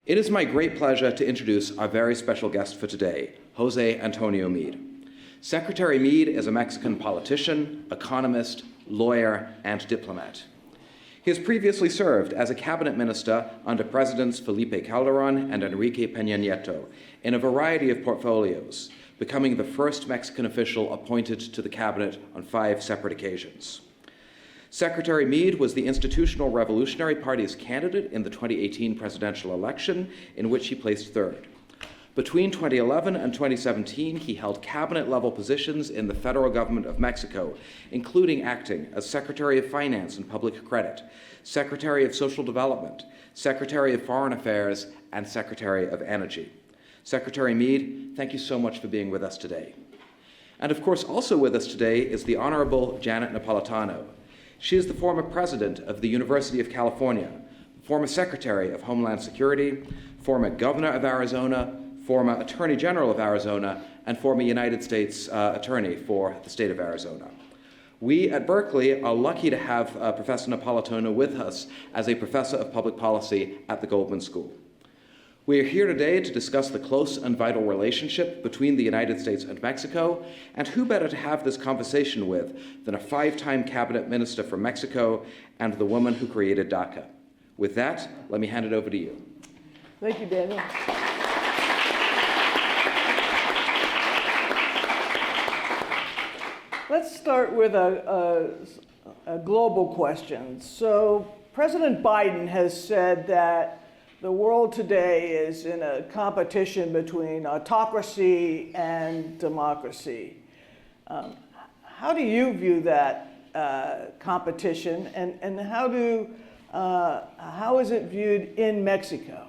It is my great pleasure to introduce our very special guest for today, Jose Antonio Meade. Secretary Meade is a Mexican politician, economist, lawyer, and diplomat. He has previously served as a cabinet minister under Presidents Felipe Calderón and Enrique Peña Nieto in a variety of portfolios, becoming the first Mexican official appointed to the cabinet on 5 separate occasions. Secretary Meade was the Institutional Revolutionary Party's candidate in the 2018 presidential election, in which he placed third. Between 2011 and 2017, he held cabinet-level positions in the federal government of Mexico, including acting as Secretary of Finance and Public Credit, Secretary of Social Development, Secretary of Foreign Affairs, and Secretary of Energy. Secretary Meade, thank you so much for being with us today. And of course, also with us today is the Honorable Janet Napolitano. She is the former president of the University of California, former Secretary of Homeland Security, former Governor of Arizona, former Attorney General of Arizona, and former United States Attorney for the state of Arizona. We at Berkeley are lucky to have Professor Napolitano with us as a professor of public policy at the Goldman School. We are here today to discuss the close and vital relationship between the United States and Mexico, and who better to have this conversation with than a 5-time cabinet minister from Mexico and the woman who created DACA. With that, let me hand it over to you. Thank you, Daniel. Let's start with a global question. So President Biden has said that the world today is in a competition between autocracy and democracy. How do you view that competition, and how is it viewed in Mexico?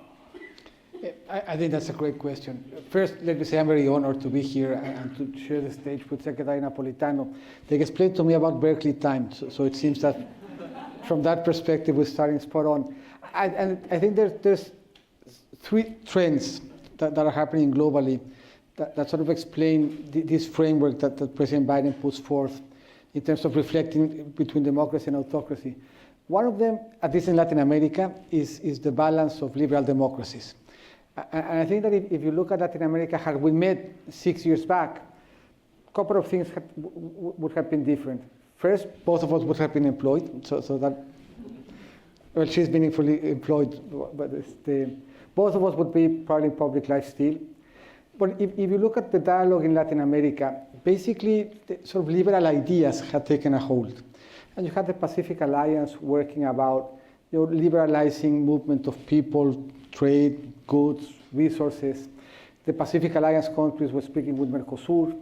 I think that's a great question. First, let me say I'm very honored to be here and to share the stage with Secretary Napolitano. They explained to me about Berkeley time, so it seems that from that perspective we're starting spot on. And I think there's 3 trends that are happening globally that sort of explain this framework that President Biden puts forth in terms of reflecting between democracy and autocracy. One of them, at least in Latin America, is the balance of liberal democracies. And I think that if you look at Latin America, had we met 6 years back, a couple of things would have been different. First, both of us would have been employed, so that, well, she's meaningfully employed, but both of us would be probably in public life still. But if you look at the dialogue in Latin America, basically, the sort of liberal ideas had taken a hold. And you had the Pacific Alliance working about liberalizing movement of people, trade, goods, resources. The Pacific Alliance countries were speaking with Mercosur.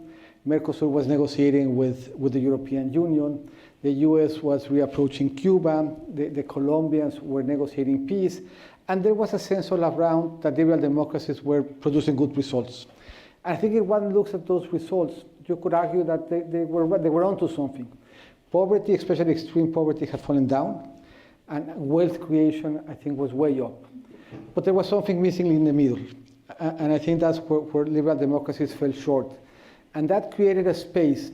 Mercosur was negotiating with the European Union. The US was reapproaching Cuba. The Colombians were negotiating peace. And there was a sense all around that liberal democracies were producing good results. I think if one looks at those results, you could argue that they were onto something. Poverty, especially extreme poverty, had fallen down. And wealth creation, I think, was way up. But there was something missing in the middle. And I think that's where liberal democracies fell short. And that created a space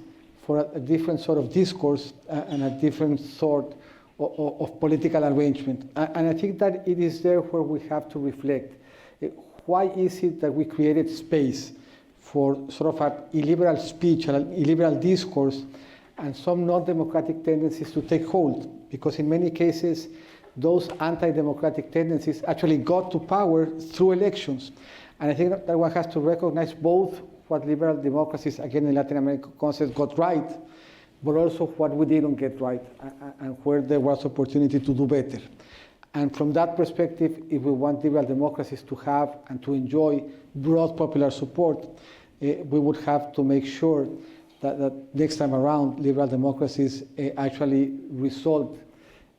for a different sort of discourse and a different sort of political arrangement. And I think that it is there where we have to reflect. Why is it that we created space for sort of an illiberal speech and an illiberal discourse and some non-democratic tendencies to take hold? Because in many cases, those anti-democratic tendencies actually got to power through elections. And I think that one has to recognize both what liberal democracies, again in Latin America concept, got right, but also what we didn't get right and where there was opportunity to do better. And from that perspective, if we want liberal democracies to have and to enjoy broad popular support, we would have to make sure that next time around, liberal democracies actually result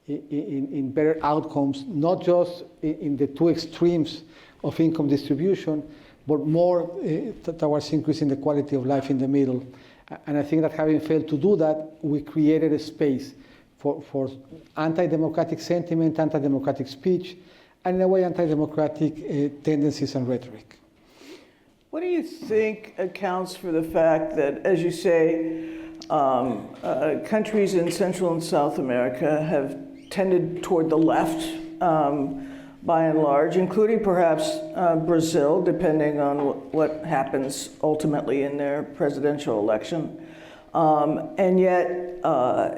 in better outcomes, not just in the 2 extremes of income distribution, but more towards increasing the quality of life in the middle. And I think that having failed to do that, we created a space for anti-democratic sentiment, anti-democratic speech, and in a way anti-democratic tendencies and rhetoric. What do you think accounts for the fact that, as you say, countries in Central and South America have tended toward the left, by and large, including perhaps Brazil, depending on what happens ultimately in their presidential election. And yet,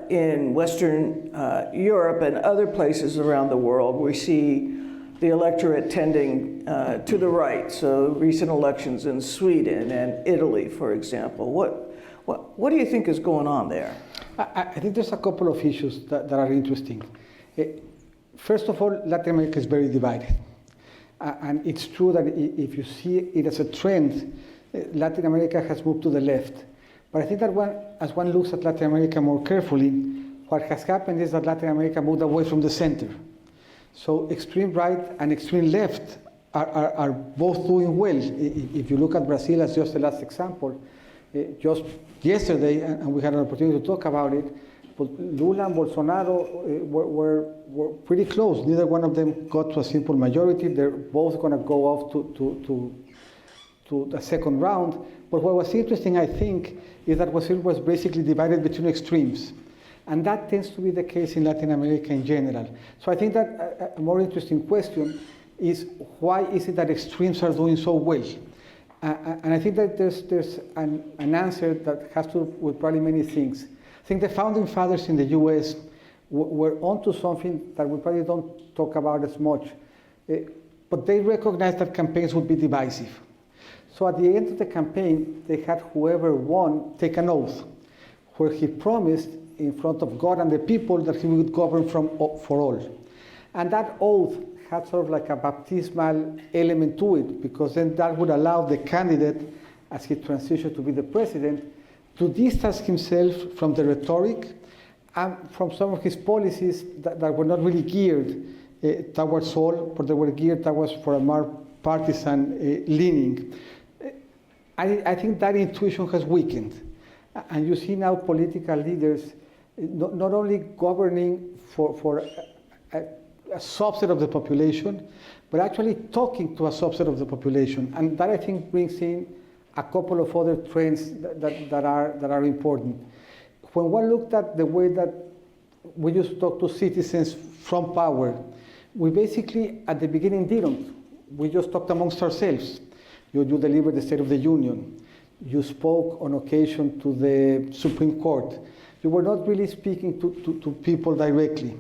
in Western Europe and other places around the world, we see the electorate tending to the right. So recent elections in Sweden and Italy, for example. What do you think is going on there? I think there's a couple of issues that are interesting. First of all, Latin America is very divided. And it's true that if you see it as a trend, Latin America has moved to the left. But I think that as one looks at Latin America more carefully, what has happened is that Latin America moved away from the center. So extreme right and extreme left are both doing well. If you look at Brazil as just the last example, just yesterday, and we had an opportunity to talk about it, but Lula and Bolsonaro were pretty close. Neither one of them got to a simple majority. They're both going to go off to the second round. But what was interesting, I think, is that Brazil was basically divided between extremes. And that tends to be the case in Latin America in general. So I think that a more interesting question is, why is it that extremes are doing so well? And I think that there's an answer that has to do with probably many things. I think the founding fathers in the U.S. were onto something that we probably don't talk about as much, but they recognized that campaigns would be divisive. So at the end of the campaign, they had whoever won take an oath, where he promised in front of God and the people that he would govern for all. And that oath had sort of like a baptismal element to it, because then that would allow the candidate, as he transitioned to be the president, to distance himself from the rhetoric and from some of his policies that were not really geared towards all, but they were geared towards for a more partisan leaning. I think that intuition has weakened. And you see now political leaders not only governing for a subset of the population, but actually talking to a subset of the population. And that, I think, brings in a couple of other trends that are important. When one looked at the way that we used to talk to citizens from power, we basically, at the beginning, didn't. We just talked amongst ourselves. You delivered the State of the Union. You spoke on occasion to the Supreme Court. You were not really speaking to people directly.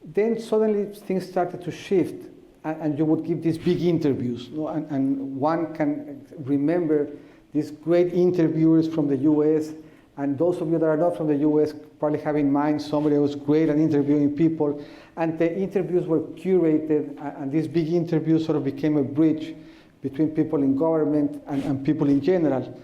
Then suddenly things started to shift, and you would give these big interviews. And one can remember these great interviewers from the US, and those of you that are not from the US probably have in mind somebody who was great at interviewing people. And the interviews were curated, and these big interviews sort of became a bridge between people in government and people in general.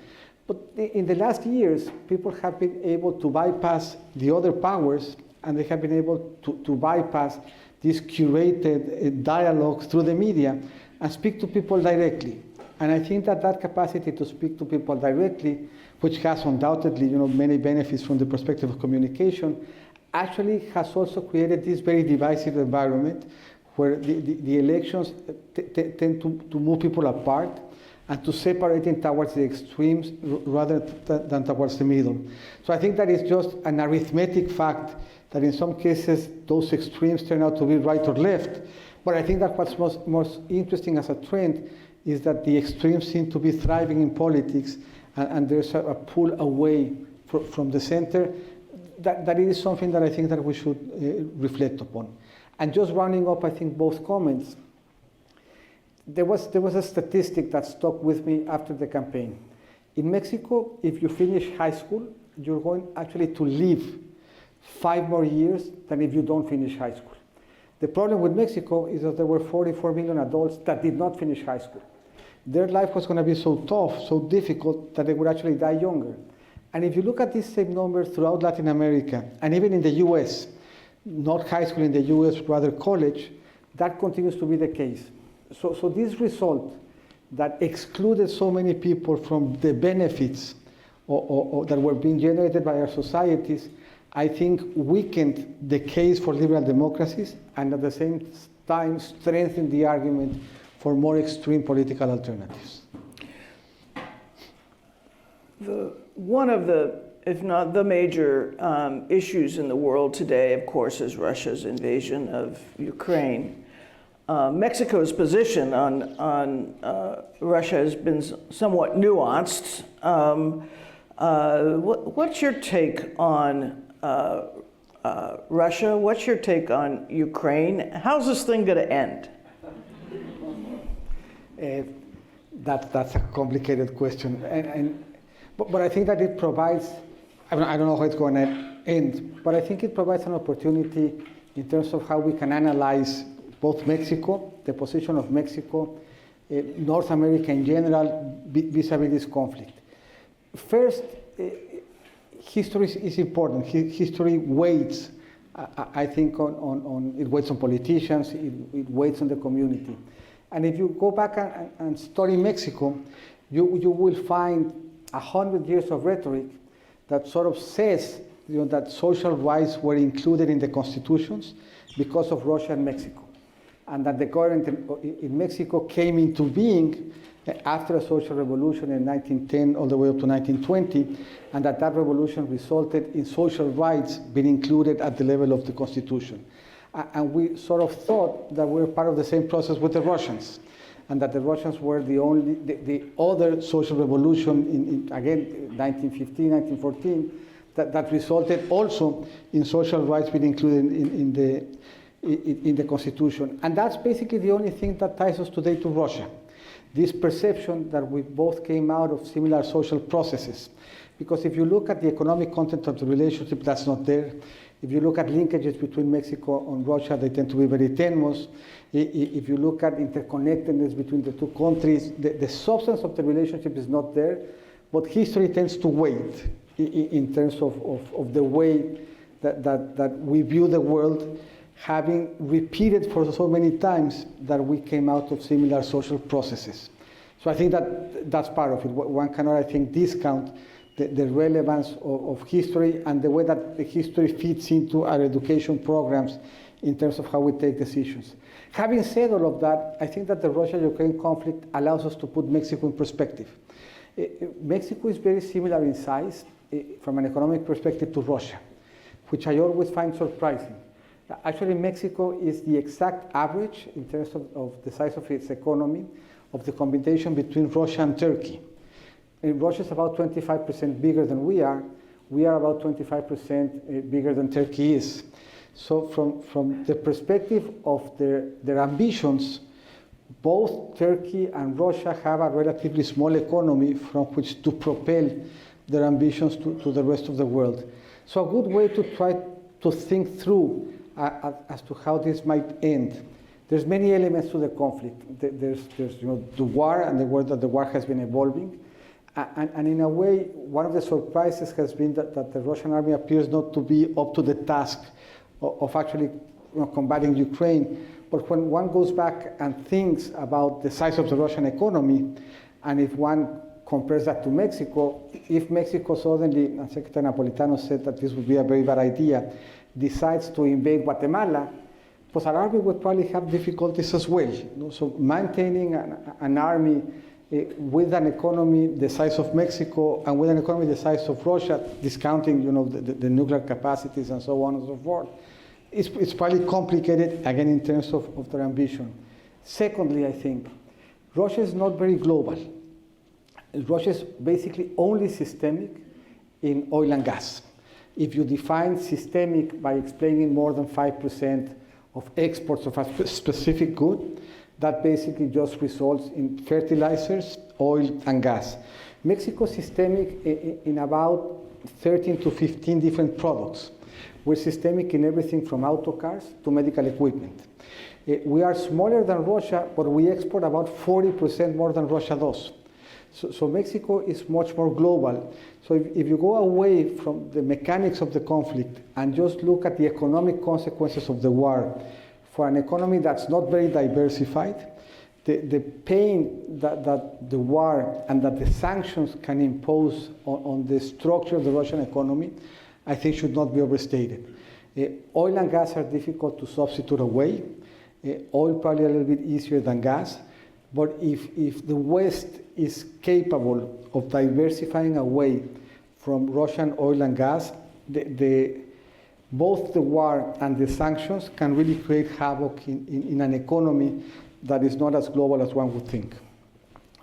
But in the last years, people have been able to bypass the other powers, and they have been able to bypass these curated dialogues through the media and speak to people directly. And I think that capacity to speak to people directly, which has undoubtedly many benefits from the perspective of communication, actually has also created this very divisive environment where the elections tend to move people apart and to separate them towards the extremes rather than towards the middle. So I think that is just an arithmetic fact that in some cases those extremes turn out to be right or left. But I think that what's most interesting as a trend is that the extremes seem to be thriving in politics, and there's a pull away from the center. That is something that I think that we should reflect upon. And just rounding up, I think, both comments, there was a statistic that stuck with me after the campaign. In Mexico, if you finish high school, you're going actually to live 5 more years than if you don't finish high school. The problem with Mexico is that there were 44 million adults that did not finish high school. Their life was going to be so tough, so difficult, that they would actually die younger. And if you look at these same numbers throughout Latin America, and even in the US, not high school in the US, rather college, that continues to be the case. So this result that excluded so many people from the benefits or that were being generated by our societies, I think weakened the case for liberal democracies, and at the same time strengthened the argument for more extreme political alternatives. One of the, if not the major issues in the world today, of course, is Russia's invasion of Ukraine. Mexico's position on Russia has been somewhat nuanced. What's your take on Russia? What's your take on Ukraine? How's this thing going to end? That's a complicated question, but I think that it provides. I don't know how it's going to end, but I think it provides an opportunity in terms of how we can analyze both Mexico, the position of Mexico, North America in general, vis-a-vis this conflict. First, history is important. History weighs, I think, it weighs on politicians, it weighs on the community. And if you go back and study Mexico, you will find 100 years of rhetoric that sort of says that social rights were included in the constitutions because of Russia and Mexico, and that the government in Mexico came into being after a social revolution in 1910 all the way up to 1920, and that revolution resulted in social rights being included at the level of the constitution. And we sort of thought that we were part of the same process with the Russians, and that the Russians were the other social revolution in again, 1915, 1914, that resulted also in social rights being included in the Constitution. And that's basically the only thing that ties us today to Russia. This perception that we both came out of similar social processes. Because if you look at the economic content of the relationship, that's not there. If you look at linkages between Mexico and Russia, they tend to be very tenuous. If you look at interconnectedness between the two countries, the substance of the relationship is not there, but history tends to weight in terms of the way that we view the world, having repeated for so many times that we came out of similar social processes. So I think that's part of it. One cannot, I think, discount the relevance of history and the way that the history fits into our education programs in terms of how we take decisions. Having said all of that, I think that the Russia-Ukraine conflict allows us to put Mexico in perspective. Mexico is very similar in size from an economic perspective to Russia, which I always find surprising. Actually, Mexico is the exact average in terms of the size of its economy of the combination between Russia and Turkey. Russia is about 25% bigger than we are. We are about 25% bigger than Turkey is. So from the perspective of their ambitions, both Turkey and Russia have a relatively small economy from which to propel their ambitions to the rest of the world. So a good way to try to think through as to how this might end. There's many elements to the conflict. There's the war and the way that the war has been evolving. And in a way, one of the surprises has been that the Russian army appears not to be up to the task of actually combating Ukraine. But when one goes back and thinks about the size of the Russian economy, and if one compares that to Mexico, if Mexico suddenly, and Secretary Napolitano said that this would be a very bad idea, decides to invade Guatemala, pues our army would probably have difficulties as well. So maintaining an army with an economy the size of Mexico and with an economy the size of Russia, discounting the nuclear capacities and so on and so forth, it's probably complicated, again, in terms of their ambition. Secondly, I think, Russia is not very global. Russia is basically only systemic in oil and gas. If you define systemic by explaining more than 5% of exports of a specific good, that basically just results in fertilizers, oil, and gas. Mexico is systemic in about 13 to 15 different products. We're systemic in everything from auto cars to medical equipment. We are smaller than Russia, but we export about 40% more than Russia does. So Mexico is much more global. So if you go away from the mechanics of the conflict and just look at the economic consequences of the war, for an economy that's not very diversified, the pain that the war and that the sanctions can impose on the structure of the Russian economy, I think should not be overstated. Oil and gas are difficult to substitute away. Oil probably a little bit easier than gas. But if the West is capable of diversifying away from Russian oil and gas, the both the war and the sanctions can really create havoc in an economy that is not as global as one would think.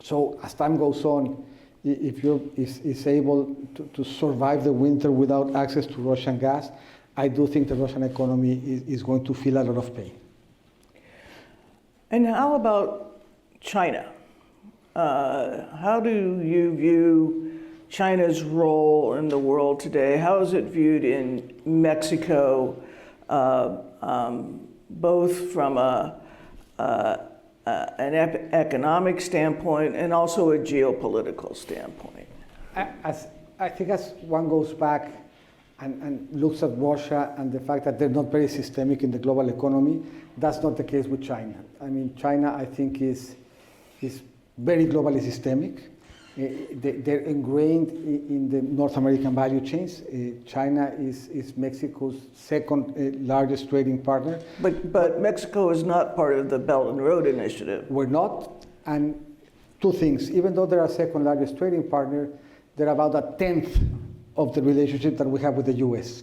So as time goes on, if Europe is able to survive the winter without access to Russian gas, I do think the Russian economy is going to feel a lot of pain. And how about China? How do you view China's role in the world today? How is it viewed in Mexico, both from an economic standpoint and also a geopolitical standpoint? I think as one goes back and looks at Russia and the fact that they're not very systemic in the global economy, that's not the case with China. I mean, China, I think, is very globally systemic. They're ingrained in the North American value chains. China is Mexico's second largest trading partner. But Mexico is not part of the Belt and Road Initiative. We're not, and two things. Even though they're our second largest trading partner, they're about a tenth of the relationship that we have with the U.S.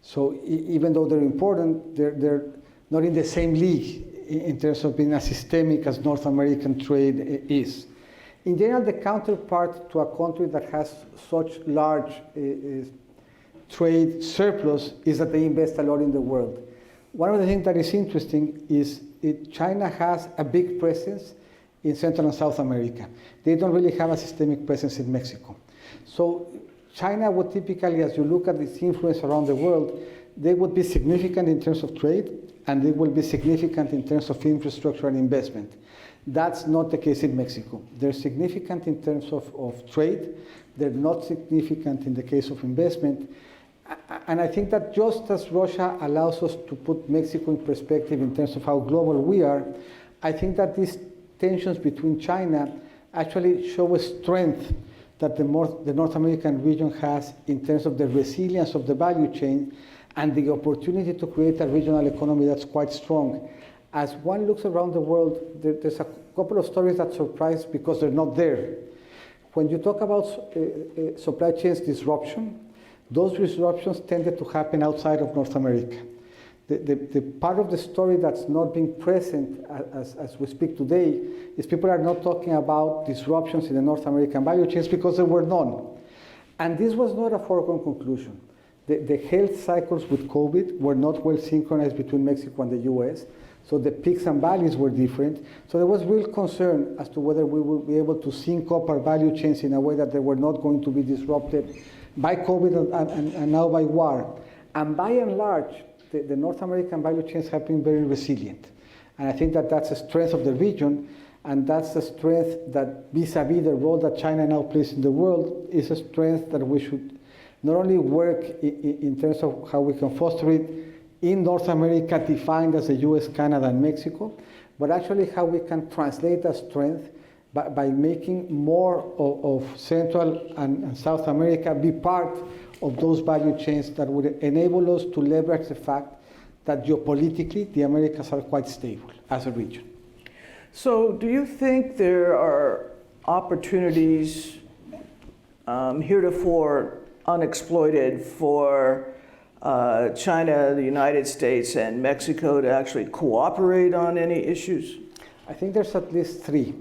So even though they're important, they're not in the same league in terms of being as systemic as North American trade is. In general, the counterpart to a country that has such large trade surplus is that they invest a lot in the world. One of the things that is interesting is China has a big presence in Central and South America. They don't really have a systemic presence in Mexico. So China would typically, as you look at its influence around the world, they would be significant in terms of trade, and they will be significant in terms of infrastructure and investment. That's not the case in Mexico. They're significant in terms of trade. They're not significant in the case of investment. And I think that just as Russia allows us to put Mexico in perspective in terms of how global we are, I think that these tensions between China actually show a strength that the North American region has in terms of the resilience of the value chain and the opportunity to create a regional economy that's quite strong. As one looks around the world, there's a couple of stories that surprise because they're not there. When you talk about supply chains disruption, those disruptions tended to happen outside of North America. The part of the story that's not being present as we speak today is people are not talking about disruptions in the North American value chains because there were none. And this was not a foregone conclusion. The health cycles with COVID were not well synchronized between Mexico and the US. So the peaks and valleys were different. So there was real concern as to whether we would be able to sync up our value chains in a way that they were not going to be disrupted by COVID and now by war. And by and large, the North American value chains have been very resilient. And I think that that's a strength of the region, and that's the strength that vis-a-vis the role that China now plays in the world is a strength that we should not only work in terms of how we can foster it in North America, defined as the US, Canada, and Mexico, but actually how we can translate that strength by making more of Central and South America be part of those value chains that would enable us to leverage the fact that geopolitically the Americas are quite stable as a region. So do you think there are opportunities heretofore unexploited for China, the United States, and Mexico to actually cooperate on any issues? I think there's at least three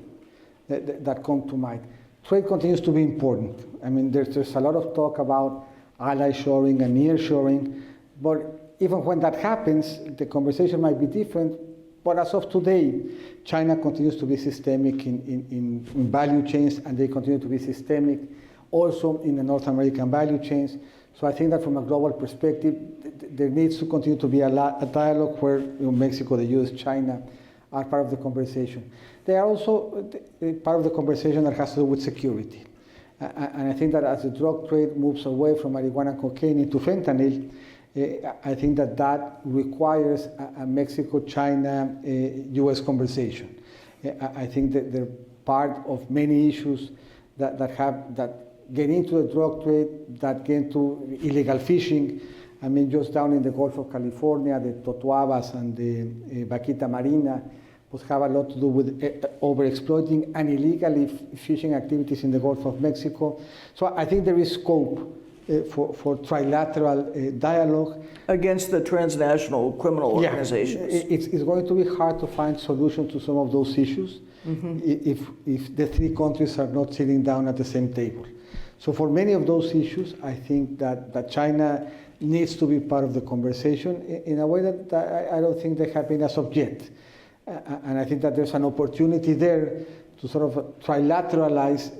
that come to mind. Trade continues to be important. I mean, there's a lot of talk about ally shoring and near shoring, but even when that happens, the conversation might be different. But as of today, China continues to be systemic in value chains, and they continue to be systemic also in the North American value chains. So I think that from a global perspective, there needs to continue to be a dialogue where Mexico, the US, China are part of the conversation. They are also part of the conversation that has to do with security. And I think that as the drug trade moves away from marijuana and cocaine into fentanyl, I think that requires a Mexico-China US conversation. I think that they're part of many issues that get into the drug trade, that get into illegal fishing. I mean, just down in the Gulf of California, the Totoabas and the Vaquita Marina have a lot to do with overexploiting and illegally fishing activities in the Gulf of Mexico. So I think there is scope for trilateral dialogue. Against the transnational criminal organizations. It's going to be hard to find solutions to some of those issues if the three countries are not sitting down at the same table. So for many of those issues, I think that China needs to be part of the conversation in a way that I don't think they have been as of yet. And I think that there's an opportunity there to sort of trilateralize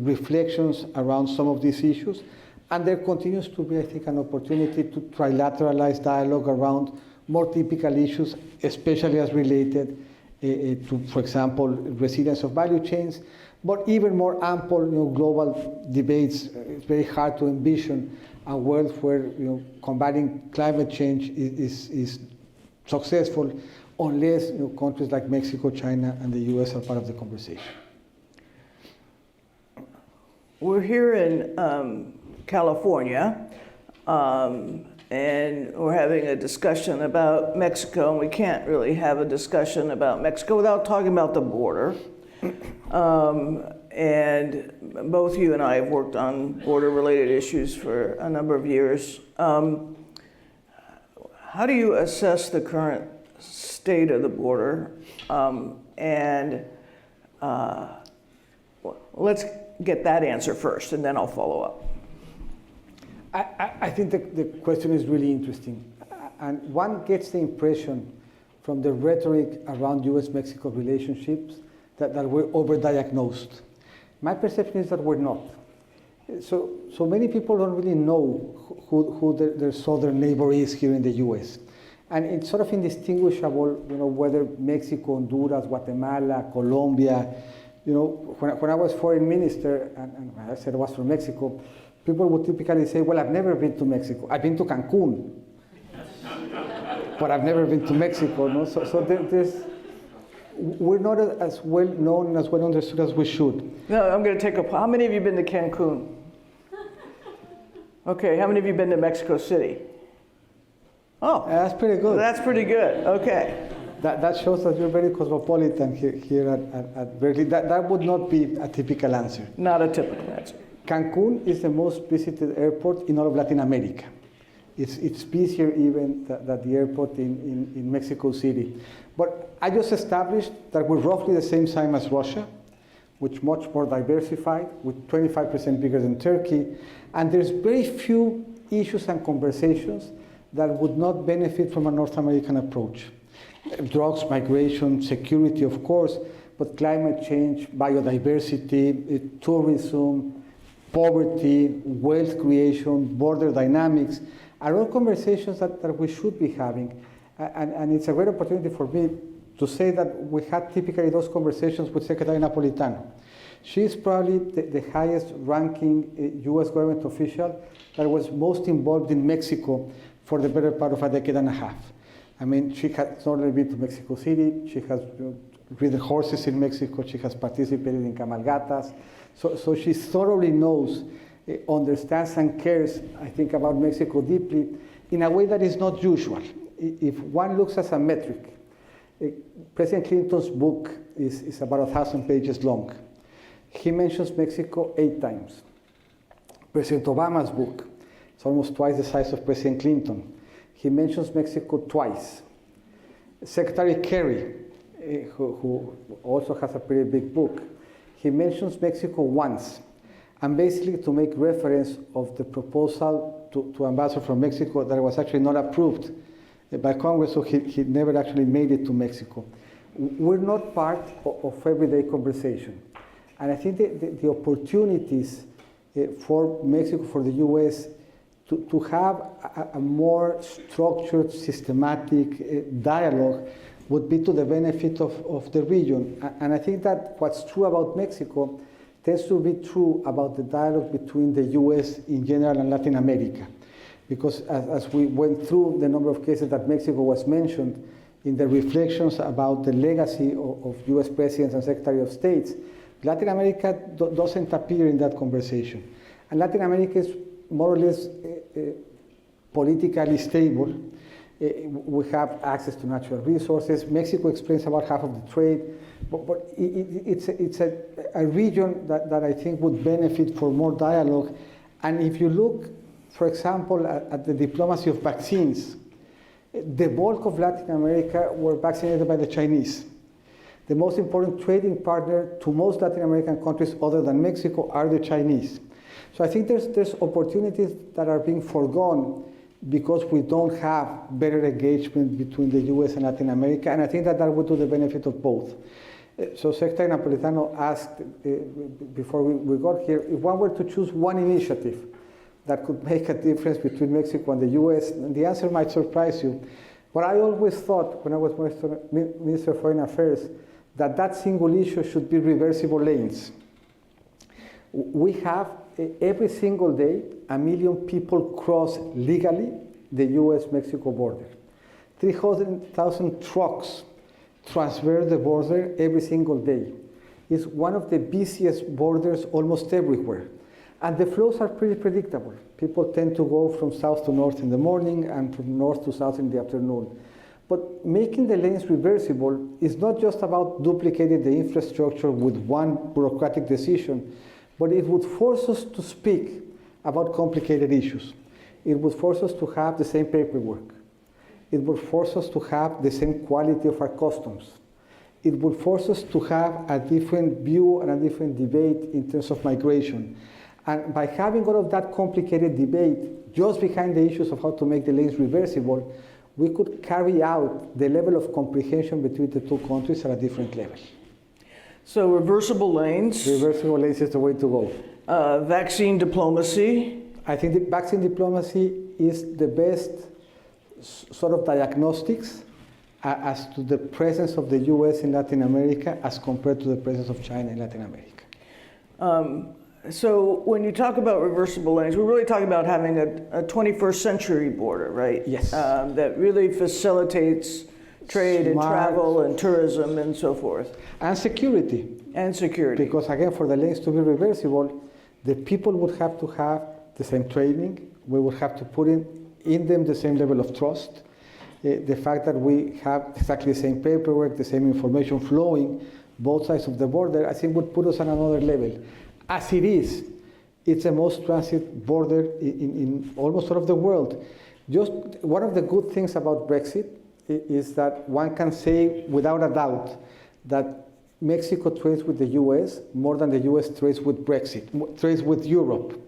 reflections around some of these issues. And there continues to be, I think, an opportunity to trilateralize dialogue around more typical issues, especially as related to, for example, resilience of value chains, but even more ample, global debates. It's very hard to envision a world where, combating climate change is successful unless countries like Mexico, China, and the U.S. are part of the conversation. We're here in California, and we're having a discussion about Mexico, and we can't really have a discussion about Mexico without talking about the border. And both you and I have worked on border-related issues for a number of years. How do you assess the current state of the border? Let's get that answer first, and then I'll follow up. I think the question is really interesting. And one gets the impression from the rhetoric around U.S. Mexico relationships that we're overdiagnosed. My perception is that we're not. So many people don't really know who their southern neighbor is here in the U.S. And it's sort of indistinguishable, whether Mexico, Honduras, Guatemala, Colombia. When I was foreign minister, and I said I was from Mexico, people would typically say, well, I've never been to Mexico. I've been to Cancun, but I've never been to Mexico. No? So we're not as well known and as well understood as we should. No, I'm going to take how many of you been to Cancun? Okay, how many of you been to Mexico City? Oh, that's pretty good. That's pretty good, okay. That shows that you're very cosmopolitan here at Berkeley. That would not be a typical answer. Not a typical answer. Cancun is the most visited airport in all of Latin America. It's busier even than the airport in Mexico City. But I just established that we're roughly the same size as Russia, which much more diversified, with 25% bigger than Turkey. And there's very few issues and conversations that would not benefit from a North American approach. Drugs, migration, security, of course, but climate change, biodiversity, tourism, poverty, wealth creation, border dynamics, are all conversations that we should be having. And it's a great opportunity for me to say that we had typically those conversations with Secretary Napolitano. She's probably the highest ranking U.S. government official that was most involved in Mexico for the better part of a decade and a half. I mean, she has not only been to Mexico City, she has ridden horses in Mexico, she has participated in cabalgatas. So she thoroughly knows, understands and cares, I think, about Mexico deeply in a way that is not usual. If one looks at a metric, President Clinton's book is about 1,000 pages long. He mentions Mexico 8 times. President Obama's book is almost twice the size of President Clinton. He mentions Mexico twice. Secretary Kerry, who also has a pretty big book, he mentions Mexico once, and basically to make reference of the proposal to ambassador from Mexico that was actually not approved by Congress, so he never actually made it to Mexico. We're not part of everyday conversation. And I think the opportunities for Mexico, for the US, to have a more structured, systematic dialogue would be to the benefit of the region. And I think that what's true about Mexico tends to be true about the dialogue between the US in general and Latin America. Because as we went through the number of cases that Mexico was mentioned in the reflections about the legacy of US presidents and Secretary of States, Latin America doesn't appear in that conversation. And Latin America is more or less politically stable. We have access to natural resources. Mexico explains about half of the trade. But it's a region that I think would benefit for more dialogue. And if you look for example, at the diplomacy of vaccines, the bulk of Latin America were vaccinated by the Chinese. The most important trading partner to most Latin American countries other than Mexico are the Chinese. So I think there's opportunities that are being foregone because we don't have better engagement between the US and Latin America, and I think that would to the benefit of both. So Secretary Napolitano asked before we got here, if one were to choose one initiative that could make a difference between Mexico and the US, and the answer might surprise you. What I always thought when I was Minister of Foreign Affairs, that single issue should be reversible lanes. We have every single day 1 million people cross legally the US-Mexico border. 300,000 trucks transverse the border every single day. It's one of the busiest borders almost everywhere. And the flows are pretty predictable. People tend to go from south to north in the morning and from north to south in the afternoon. But making the lanes reversible is not just about duplicating the infrastructure with one bureaucratic decision, but it would force us to speak about complicated issues. It would force us to have the same paperwork. It would force us to have the same quality of our customs. It would force us to have a different view and a different debate in terms of migration. And by having all of that complicated debate just behind the issues of how to make the lanes reversible, we could carry out the level of comprehension between the two countries at a different level. So reversible lanes. Reversible lanes is the way to go. Vaccine diplomacy. I think that vaccine diplomacy is the best sort of diagnostics as to the presence of the US in Latin America as compared to the presence of China in Latin America. So when you talk about reversible lanes, we're really talking about having a 21st century border, right? Yes. That really facilitates trade and travel and tourism and so forth. And security. And security. Because again, for the lanes to be reversible, the people would have to have the same training. We would have to put in them the same level of trust. The fact that we have exactly the same paperwork, the same information flowing, both sides of the border, I think would put us on another level. As it is, it's the most transit border in almost all of the world. Just one of the good things about Brexit is that one can say without a doubt that Mexico trades with the US more than the US trades with trades with Europe.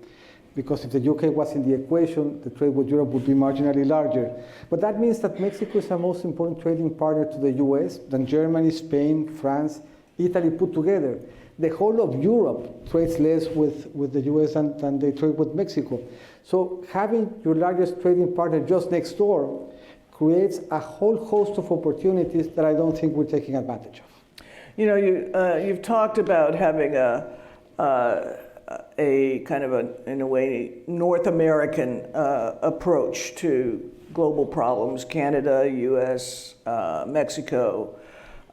Because if the UK was in the equation, the trade with Europe would be marginally larger. But that means that Mexico is the most important trading partner to the US than Germany, Spain, France, Italy put together. The whole of Europe trades less with the US than they trade with Mexico. So having your largest trading partner just next door creates a whole host of opportunities that I don't think we're taking advantage of. You know, you've talked about having a kind of in a way, North American approach to global problems, Canada, US, Mexico.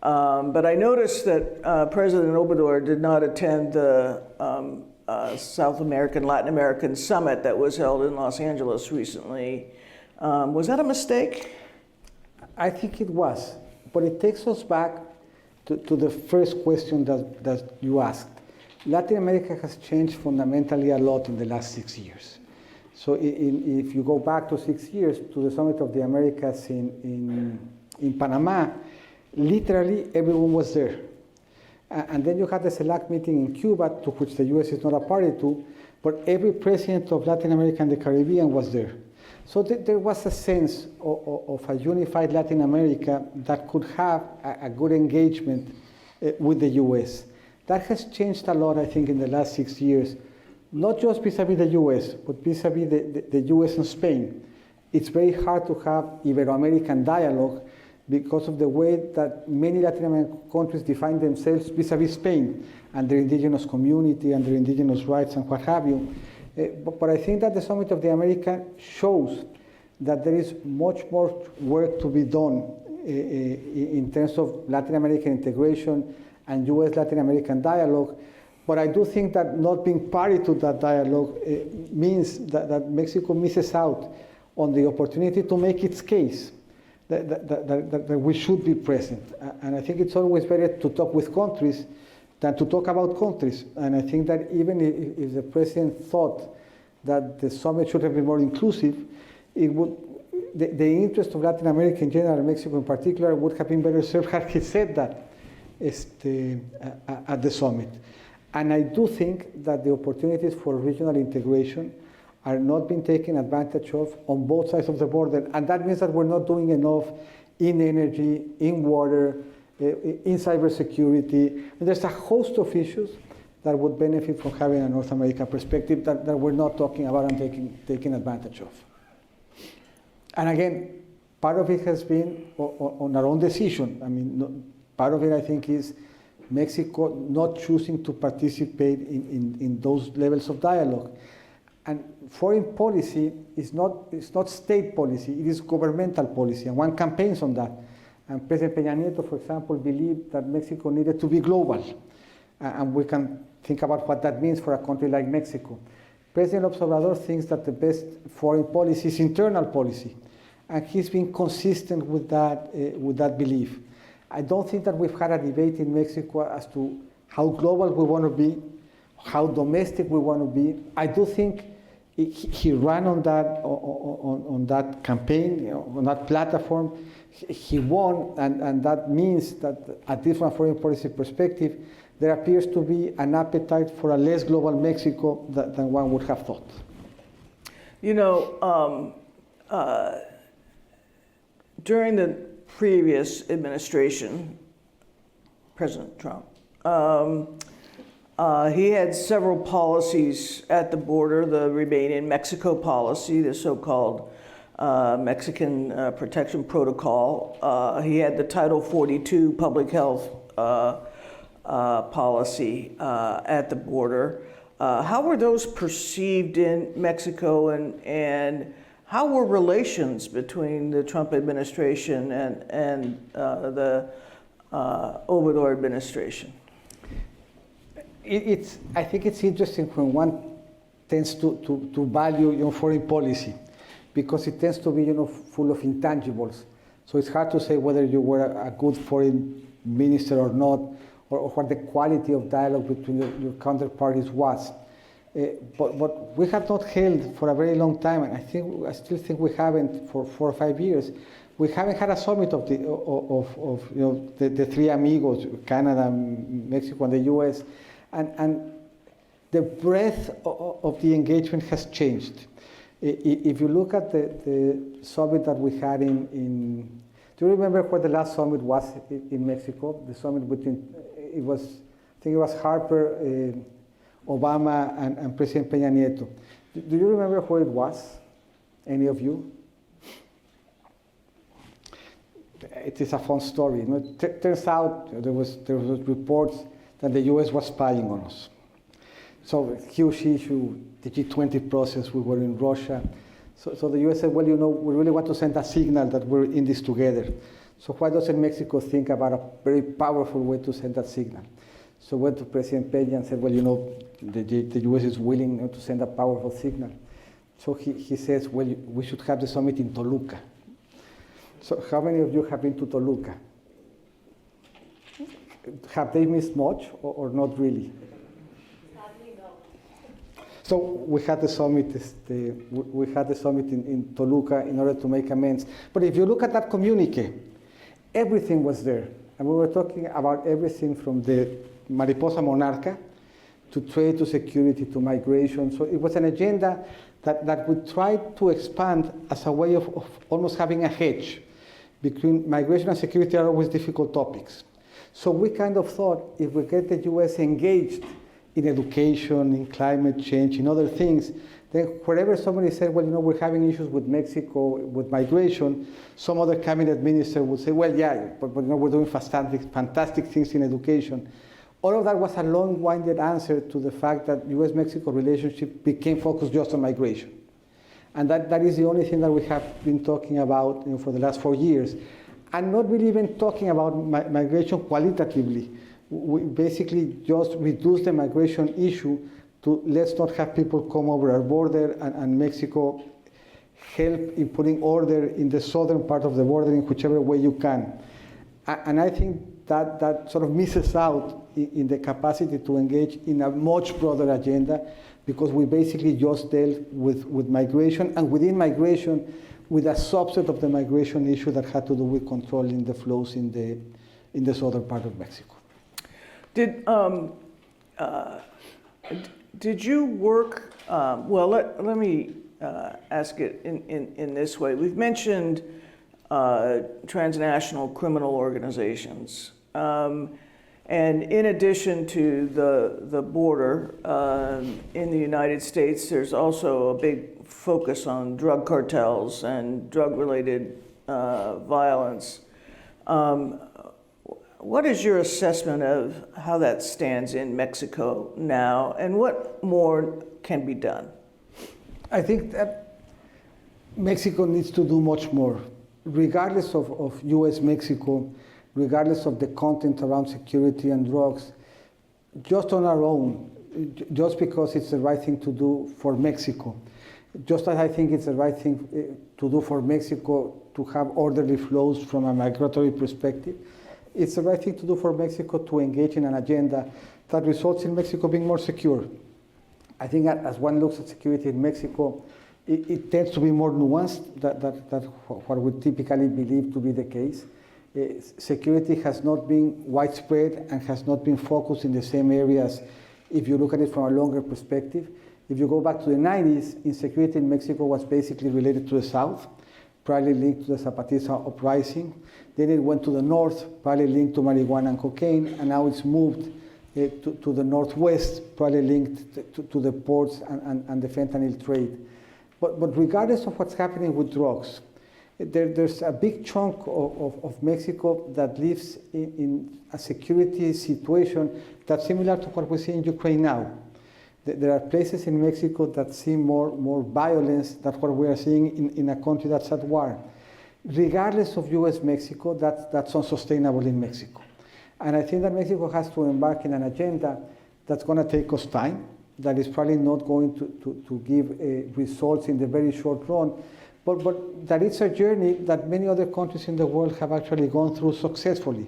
But I noticed that President Obrador did not attend the South American, Latin American summit that was held in Los Angeles recently. Was that a mistake? I think it was, but it takes us back to the first question that you asked. Latin America has changed fundamentally a lot in the last 6 years. So if you go back to 6 years to the Summit of the Americas in Panama, literally everyone was there. And then you had the select meeting in Cuba, to which the US is not a party to, but every president of Latin America and the Caribbean was there. So there was a sense of a unified Latin America that could have a good engagement with the US. That has changed a lot, I think, in the last 6 years, not just vis-a-vis the US, but vis-a-vis the US and Spain. It's very hard to have Ibero-American dialogue because of the way that many Latin American countries define themselves vis-a-vis Spain and their indigenous community and their indigenous rights and what have you. But I think that the Summit of the Americas shows that there is much more work to be done in terms of Latin American integration and US-Latin American dialogue. But I do think that not being party to that dialogue means that Mexico misses out on the opportunity to make its case, that we should be present. And I think it's always better to talk with countries than to talk about countries. And I think that even if the president thought that the summit should have been more inclusive, it would, the interest of Latin America in general, and Mexico in particular, would have been better served had he said that at the summit. And I do think that the opportunities for regional integration are not being taken advantage of on both sides of the border. And that means that we're not doing enough in energy, in water, in cybersecurity. And there's a host of issues that would benefit from having a North American perspective that we're not talking about and taking advantage of. And again, part of it has been on our own decision. I mean, part of it, I think, is Mexico not choosing to participate in those levels of dialogue. And foreign policy is not state policy, it is governmental policy, and one campaigns on that. And President Peña Nieto, for example, believed that Mexico needed to be global. And we can think about what that means for a country like Mexico. President López Obrador thinks that the best foreign policy is internal policy. And he's been consistent with that belief. I don't think that we've had a debate in Mexico as to how global we want to be, how domestic we want to be. I do think he ran on that campaign, on that platform. He won, and that means that at least from a foreign policy perspective, there appears to be an appetite for a less global Mexico than one would have thought. You know, during the previous administration, President Trump, he had several policies at the border, the Remain in Mexico policy, the so-called Mexican Protection Protocol. He had the Title 42 public health policy at the border. How were those perceived in Mexico, and how were relations between the Trump administration and the Obrador administration? I think it's interesting when one tends to value foreign policy, because it tends to be full of intangibles. So it's hard to say whether you were a good foreign minister or not, or what the quality of dialogue between your counterparties was. But we have not held for a very long time, and I still think we haven't for 4 or 5 years. We haven't had a summit of the three amigos, Canada, Mexico, and the U.S. And the breadth of the engagement has changed. If you look at the summit that we had do you remember where the last summit was in Mexico? The summit between, I think it was Harper, Obama, and President Peña Nieto. Do you remember where it was? Any of you? It is a fun story. It turns out there was reports that the U.S. was spying on us. So huge issue, the G20 process, we were in Russia. So the U.S. said, well, we really want to send a signal that we're in this together. So why doesn't Mexico think about a very powerful way to send that signal? So went to President Peña and said, well, the U.S. is willing to send a powerful signal. So he says, well, we should have the summit in Toluca. So how many of you have been to Toluca? Have they missed much or not really? So we had the summit. We had the summit in Toluca in order to make amends. But if you look at that communique, everything was there, and we were talking about everything from the Mariposa Monarca to trade, to security, to migration. So it was an agenda that we tried to expand as a way of almost having a hedge between migration and security are always difficult topics. So we kind of thought if we get the U.S. engaged in education, in climate change, in other things, then wherever somebody said, well, we're having issues with Mexico, with migration, some other cabinet minister would say, well, yeah, but we're doing fantastic things in education. All of that was a long-winded answer to the fact that U.S.-Mexico relationship became focused just on migration. And that is the only thing that we have been talking about for the last 4 years. And not really even talking about migration qualitatively. We basically just reduce the migration issue to let's not have people come over our border, and Mexico help in putting order in the southern part of the border in whichever way you can. And I think that sort of misses out in the capacity to engage in a much broader agenda because we basically just dealt with migration, and within migration, with a subset of the migration issue that had to do with controlling the flows in the southern part of Mexico. Did you work, well, let me ask it in this way. We've mentioned transnational criminal organizations. And in addition to the border in the United States, there's also a big focus on drug cartels and drug-related violence. What is your assessment of how that stands in Mexico now, and what more can be done? I think that Mexico needs to do much more, regardless of U.S. Mexico, regardless of the content around security and drugs. Just on our own, just because it's the right thing to do for Mexico, just as I think it's the right thing to do for Mexico to have orderly flows from a migratory perspective, it's the right thing to do for Mexico to engage in an agenda that results in Mexico being more secure. I think as one looks at security in Mexico, it tends to be more nuanced than what we typically believe to be the case. Security has not been widespread and has not been focused in the same areas if you look at it from a longer perspective. If you go back to the 90s, insecurity in Mexico was basically related to the south, probably linked to the Zapatista uprising. Then it went to the north, probably linked to marijuana and cocaine, and now it's moved to the northwest, probably linked to the ports and the fentanyl trade. But regardless of what's happening with drugs, there's a big chunk of Mexico that lives in a security situation that's similar to what we see in Ukraine now. There are places in Mexico that see more violence than what we are seeing in a country that's at war. Regardless of U.S. Mexico, that's unsustainable in Mexico. And I think that Mexico has to embark in an agenda that's going to take us time, that is probably not going to give results in the very short run, but that it's a journey that many other countries in the world have actually gone through successfully.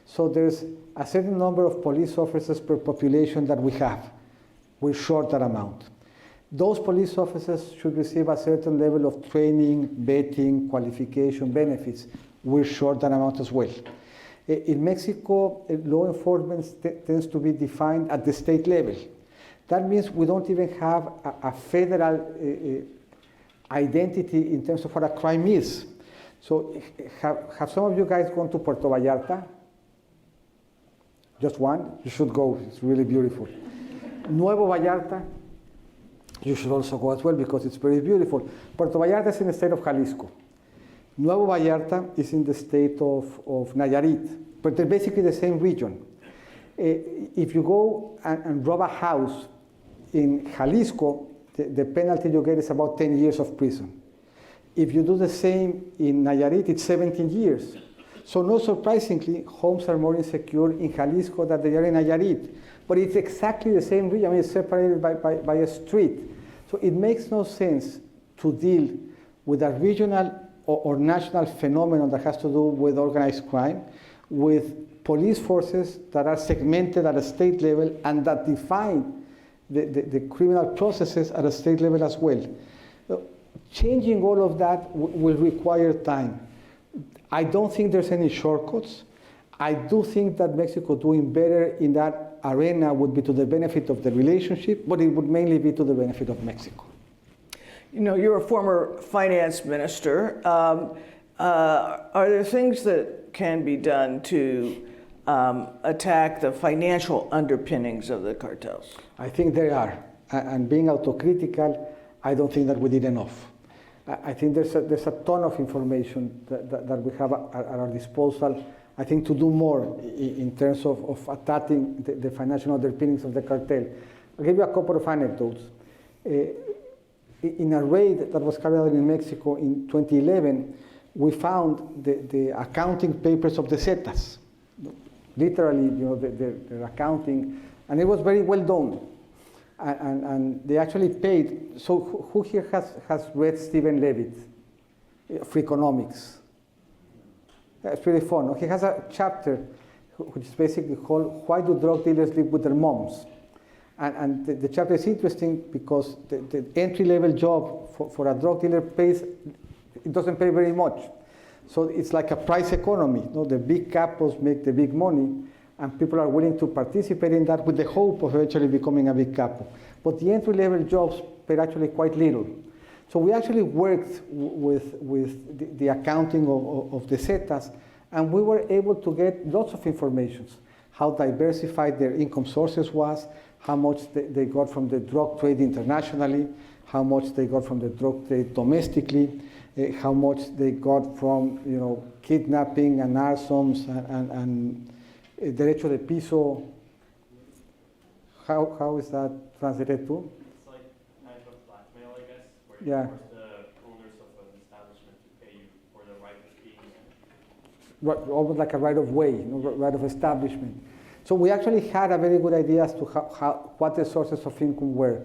So there's a certain number of police officers per population that we have. We're short that amount. Those police officers should receive a certain level of training, vetting, qualification, benefits. We're short that amount as well. In Mexico, law enforcement tends to be defined at the state level. That means we don't even have a federal identity in terms of what a crime is. So have some of you guys gone to Puerto Vallarta? Just one? You should go, it's really beautiful. Nuevo Vallarta, you should also go as well because it's very beautiful. Puerto Vallarta is in the state of Jalisco. Nuevo Vallarta is in the state of Nayarit, but they're basically the same region. If you go and rob a house in Jalisco, the penalty you get is about 10 years of prison. If you do the same in Nayarit, it's 17 years. So not surprisingly, homes are more insecure in Jalisco than they are in Nayarit. But it's exactly the same region. I mean, it's separated by a street. So it makes no sense to deal with a regional or national phenomenon that has to do with organized crime, with police forces that are segmented at a state level and that define the criminal processes at a state level as well. Changing all of that will require time. I don't think there's any shortcuts. I do think that Mexico doing better in that arena would be to the benefit of the relationship, but it would mainly be to the benefit of Mexico. You know, you're a former finance minister. Are there things that can be done to attack the financial underpinnings of the cartels? I think there are. And being autocritical, I don't think that we did enough. I think there's a ton of information that we have at our disposal, I think, to do more in terms of attacking the financial underpinnings of the cartel. I'll give you a couple of anecdotes. In a raid that was carried out in Mexico in 2011, we found the accounting papers of the Zetas. Literally, you know, their accounting, and it was very well done. And they actually paid. So who here has read Stephen Levitt, Freakonomics? It's pretty fun. He has a chapter which is basically called "Why Do Drug Dealers Live with Their Moms?" And the chapter is interesting because the entry-level job for a drug dealer it doesn't pay very much. So it's like a price economy. You know, the big capos make the big money, and people are willing to participate in that with the hope of eventually becoming a big capo. But the entry-level jobs pay actually quite little. So we actually worked with the accounting of the Zetas, and we were able to get lots of information. How diversified their income sources was, how much they got from the drug trade internationally, how much they got from the drug trade domestically, how much they got from kidnapping and arsons and derecho de piso. How is that translated to? It's like kind of blackmail, I guess, where you Yeah. force the owners of an establishment to pay you for the right of being Right, almost like a right of way, right of establishment. So we actually had a very good idea as to what the sources of income were.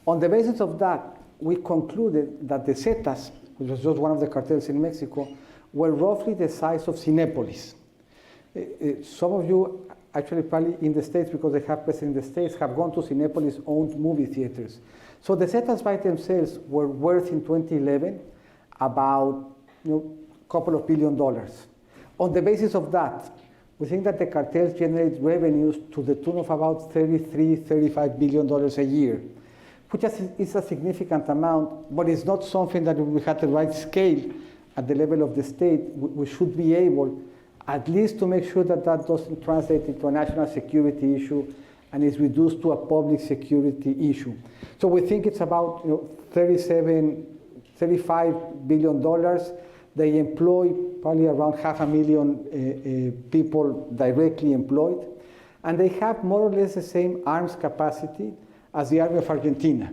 On the basis of that, we concluded that the Zetas, which was just one of the cartels in Mexico, were roughly the size of Cinépolis. Some of you, actually probably in the States, because they have presence in the States, have gone to Cinépolis-owned movie theaters. So the Zetas by themselves were worth in 2011 about a couple of $1 billion. On the basis of that, we think that the cartels generate revenues to the tune of about $33–35 billion a year, which is a significant amount, but it's not something that if we had the right scale at the level of the state, we should be able at least to make sure that that doesn't translate into a national security issue and is reduced to a public security issue. So we think it's about $35 billion. They employ probably around 500,000 people directly employed, and they have more or less the same arms capacity as the Army of Argentina.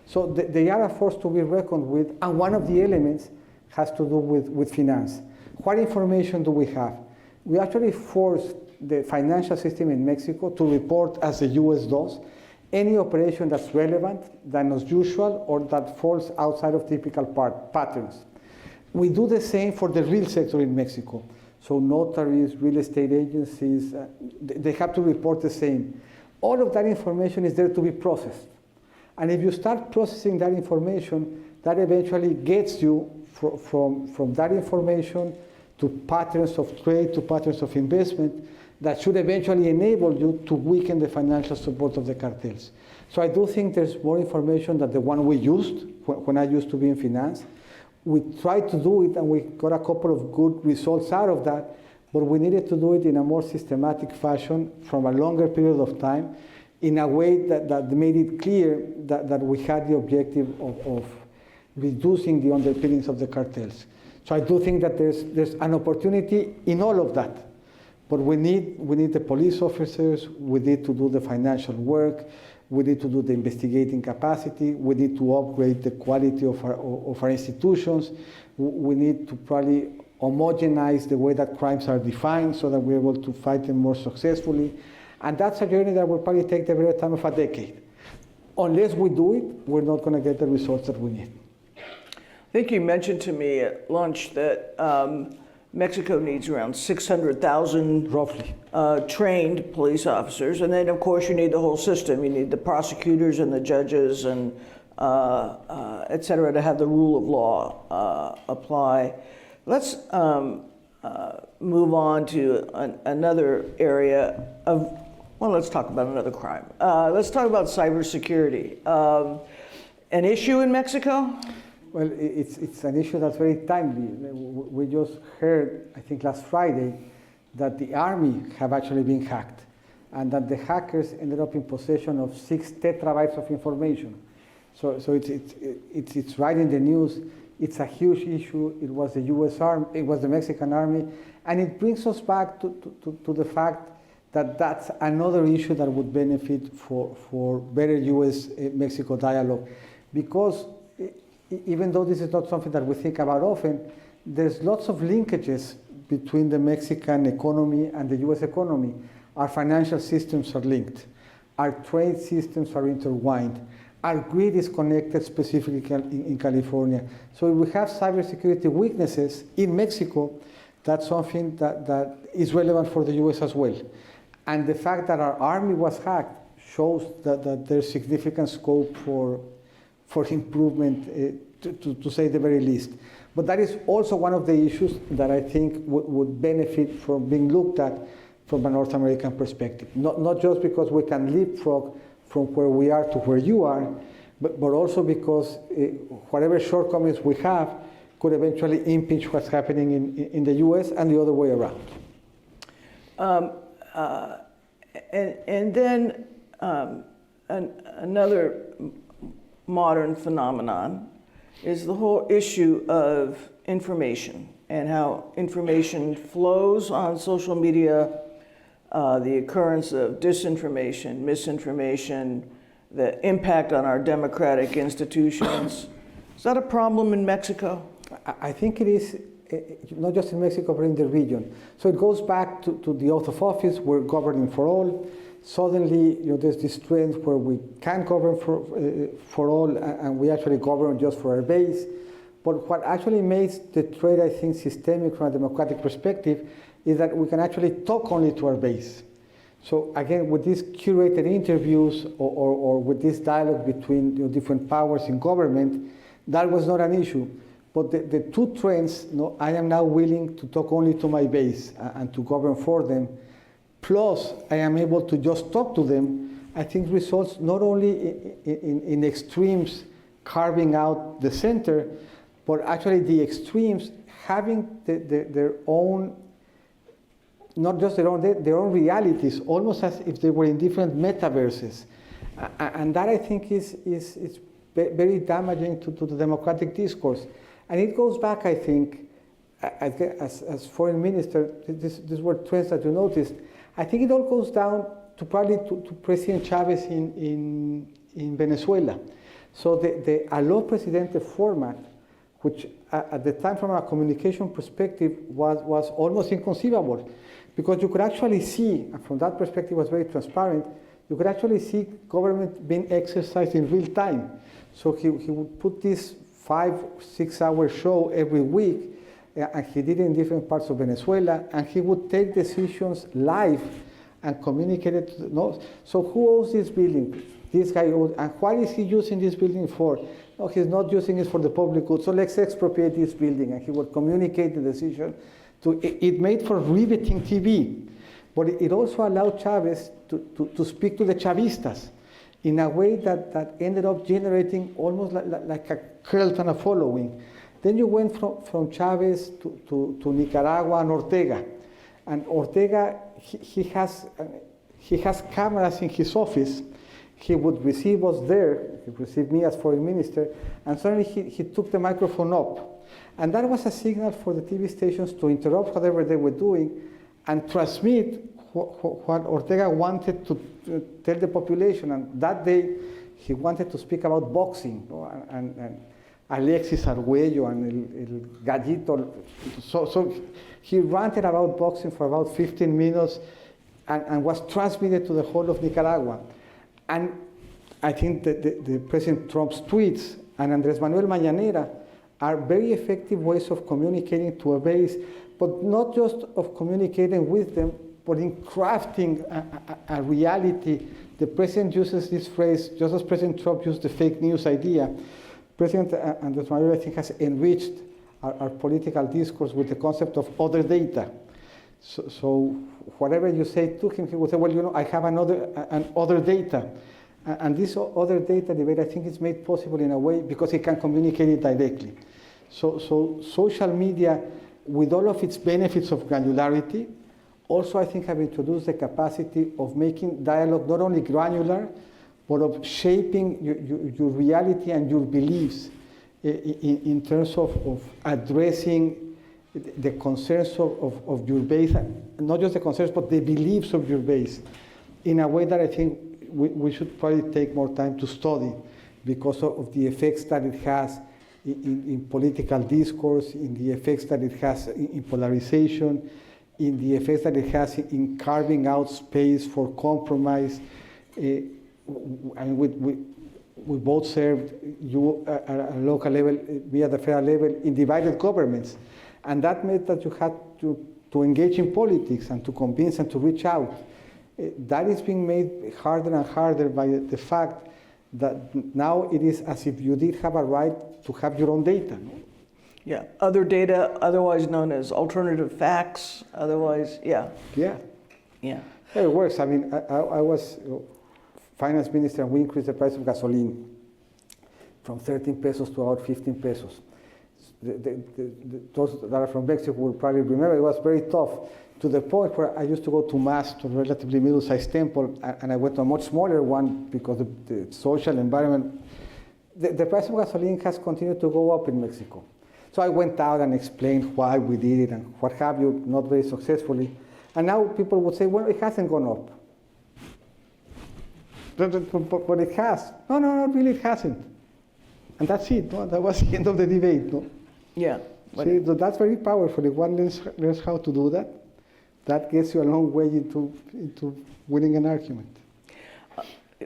So they are a force to be reckoned with, and one of the elements has to do with finance. What information do we have? We actually forced the financial system in Mexico to report, as the US does, any operation that's relevant, that is usual, or that falls outside of typical patterns. We do the same for the real sector in Mexico. So notaries, real estate agencies, they have to report the same. All of that information is there to be processed. And if you start processing that information, that eventually gets you from that information to patterns of trade, to patterns of investment, that should eventually enable you to weaken the financial support of the cartels. So I do think there's more information than the one we used when I used to be in finance. We tried to do it, and we got a couple of good results out of that, but we needed to do it in a more systematic fashion from a longer period of time, in a way that made it clear that we had the objective of reducing the underpinnings of the cartels. So I do think that there's an opportunity in all of that, but we need the police officers, we need to do the financial work, we need to do the investigating capacity. We need to upgrade the quality of our institutions. We need to probably homogenize the way that crimes are defined so that we're able to fight them more successfully. And that's a journey that will probably take the better time of a decade. Unless we do it, we're not going to get the results that we need. I think you mentioned to me at lunch that Mexico needs around 600,000 Roughly. Trained police officers, and then of course you need the whole system. You need the prosecutors and the judges and et cetera to have the rule of law apply. Let's move on to another area of, well, let's talk about another crime. Let's talk about cybersecurity. An issue in Mexico? Well, it's an issue that's very timely. We just heard, I think last Friday, that the army have actually been hacked, and that the hackers ended up in possession of 6 terabytes of information. So it's right in the news. It's a huge issue. It was the U.S. Army, it was the Mexican Army, and it brings us back to the fact that that's another issue that would benefit for better U.S.-Mexico dialogue, because even though this is not something that we think about often, there's lots of linkages between the Mexican economy and the U.S. economy. Our financial systems are linked. Our trade systems are intertwined. Our grid is connected specifically in California. So if we have cybersecurity weaknesses in Mexico, that's something that is relevant for the U.S. as well. And the fact that our army was hacked shows that there's significant scope for improvement, to say the very least. But that is also one of the issues that I think would benefit from being looked at from a North American perspective. Not just because we can leapfrog from where we are to where you are, but also because whatever shortcomings we have could eventually impinge what's happening in the US and the other way around. And then another modern phenomenon is the whole issue of information and how information flows on social media, the occurrence of disinformation, misinformation, the impact on our democratic institutions. Is that a problem in Mexico? I think it is, not just in Mexico, but in the region. So it goes back to the oath of office, we're governing for all. Suddenly, there's this trend where we can't govern for all, and we actually govern just for our base. But what actually makes the trade, I think, systemic from a democratic perspective is that we can actually talk only to our base. So again, with these curated interviews or with this dialogue between different powers in government, that was not an issue. But the two trends, I am now willing to talk only to my base and to govern for them, plus I am able to just talk to them, I think results not only in extremes carving out the center, but actually the extremes having their own, not just their own realities, almost as if they were in different metaverses. And that I think is very damaging to the democratic discourse. And it goes back, I think, as foreign minister, these were trends that you noticed. I think it all goes down to probably to President Chavez in Venezuela. So the Aló Presidente format, which at the time from a communication perspective was almost inconceivable, because you could actually see, and from that perspective was very transparent, you could actually see government being exercised in real time. So he would put this 5-6 hour show every week, and he did it in different parts of Venezuela, and he would take decisions live and communicate it to So who owns this building? This guy owns, and what is he using this building for? No, he's not using it for the public good, so let's expropriate this building, and he would communicate the decision. It made for riveting TV, but it also allowed Chavez to speak to the Chavistas in a way that ended up generating almost like a cult and a following. Then you went from Chavez to Nicaragua and Ortega. And Ortega, he has cameras in his office. He would receive us there, he received me as foreign minister, and suddenly he took the microphone up. And that was a signal for the TV stations to interrupt whatever they were doing and transmit what Ortega wanted to tell the population. And that day, he wanted to speak about boxing, and Alexis Arguello and El Gallito. So he ranted about boxing for about 15 minutes and was transmitted to the whole of Nicaragua. And I think that the President Trump's tweets and Andrés Manuel Mañanera are very effective ways of communicating to a base, but not just of communicating with them, but in crafting a reality. The President uses this phrase, just as President Trump used the fake news idea. President Andrés Manuel, I think, has enriched our political discourse with the concept of other data. So whatever you say to him, he will say, well, I have other data. And this other data debate, I think, is made possible in a way because he can communicate it directly. So social media, with all of its benefits of granularity, also, I think, have introduced the capacity of making dialogue not only granular, but of shaping your reality and your beliefs in terms of addressing the concerns of your base, not just the concerns, but the beliefs of your base, in a way that I think we should probably take more time to study because of the effects that it has in political discourse, in the effects that it has in polarization, in the effects that it has in carving out space for compromise. And we both served, you at a local level, we at the federal level, in divided governments. And that meant that you had to engage in politics and to convince and to reach out. That is being made harder and harder by the fact that now it is as if you did have a right to have your own data. No? Yeah, other data, otherwise known as alternative facts, otherwise, yeah. Yeah. Yeah. It works. I mean, I was finance minister, and we increased the price of gasoline from 13 pesos to about 15 pesos. Those that are from Mexico will probably remember it was very tough, to the point where I used to go to mass to a relatively middle-sized temple, and I went to a much smaller one because of the social environment. The price of gasoline has continued to go up in Mexico. So I went out and explained why we did it and what have you, not very successfully. And now people would say, well, it hasn't gone up. But it has. No, really it hasn't. And that's it. No? That was the end of the debate. No? Yeah. See, so that's very powerful. If one learns how to do that, that gets you a long way into winning an argument.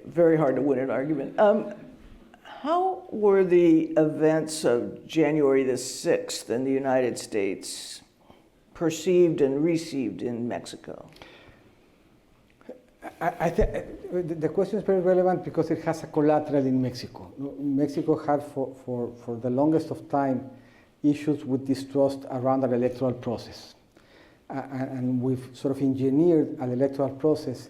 Very hard to win an argument. How were the events of January the 6th in the United States perceived and received in Mexico? I think the question is very relevant because it has a collateral in Mexico. Mexico had for the longest of time issues with distrust around the electoral process. And we've sort of engineered an electoral process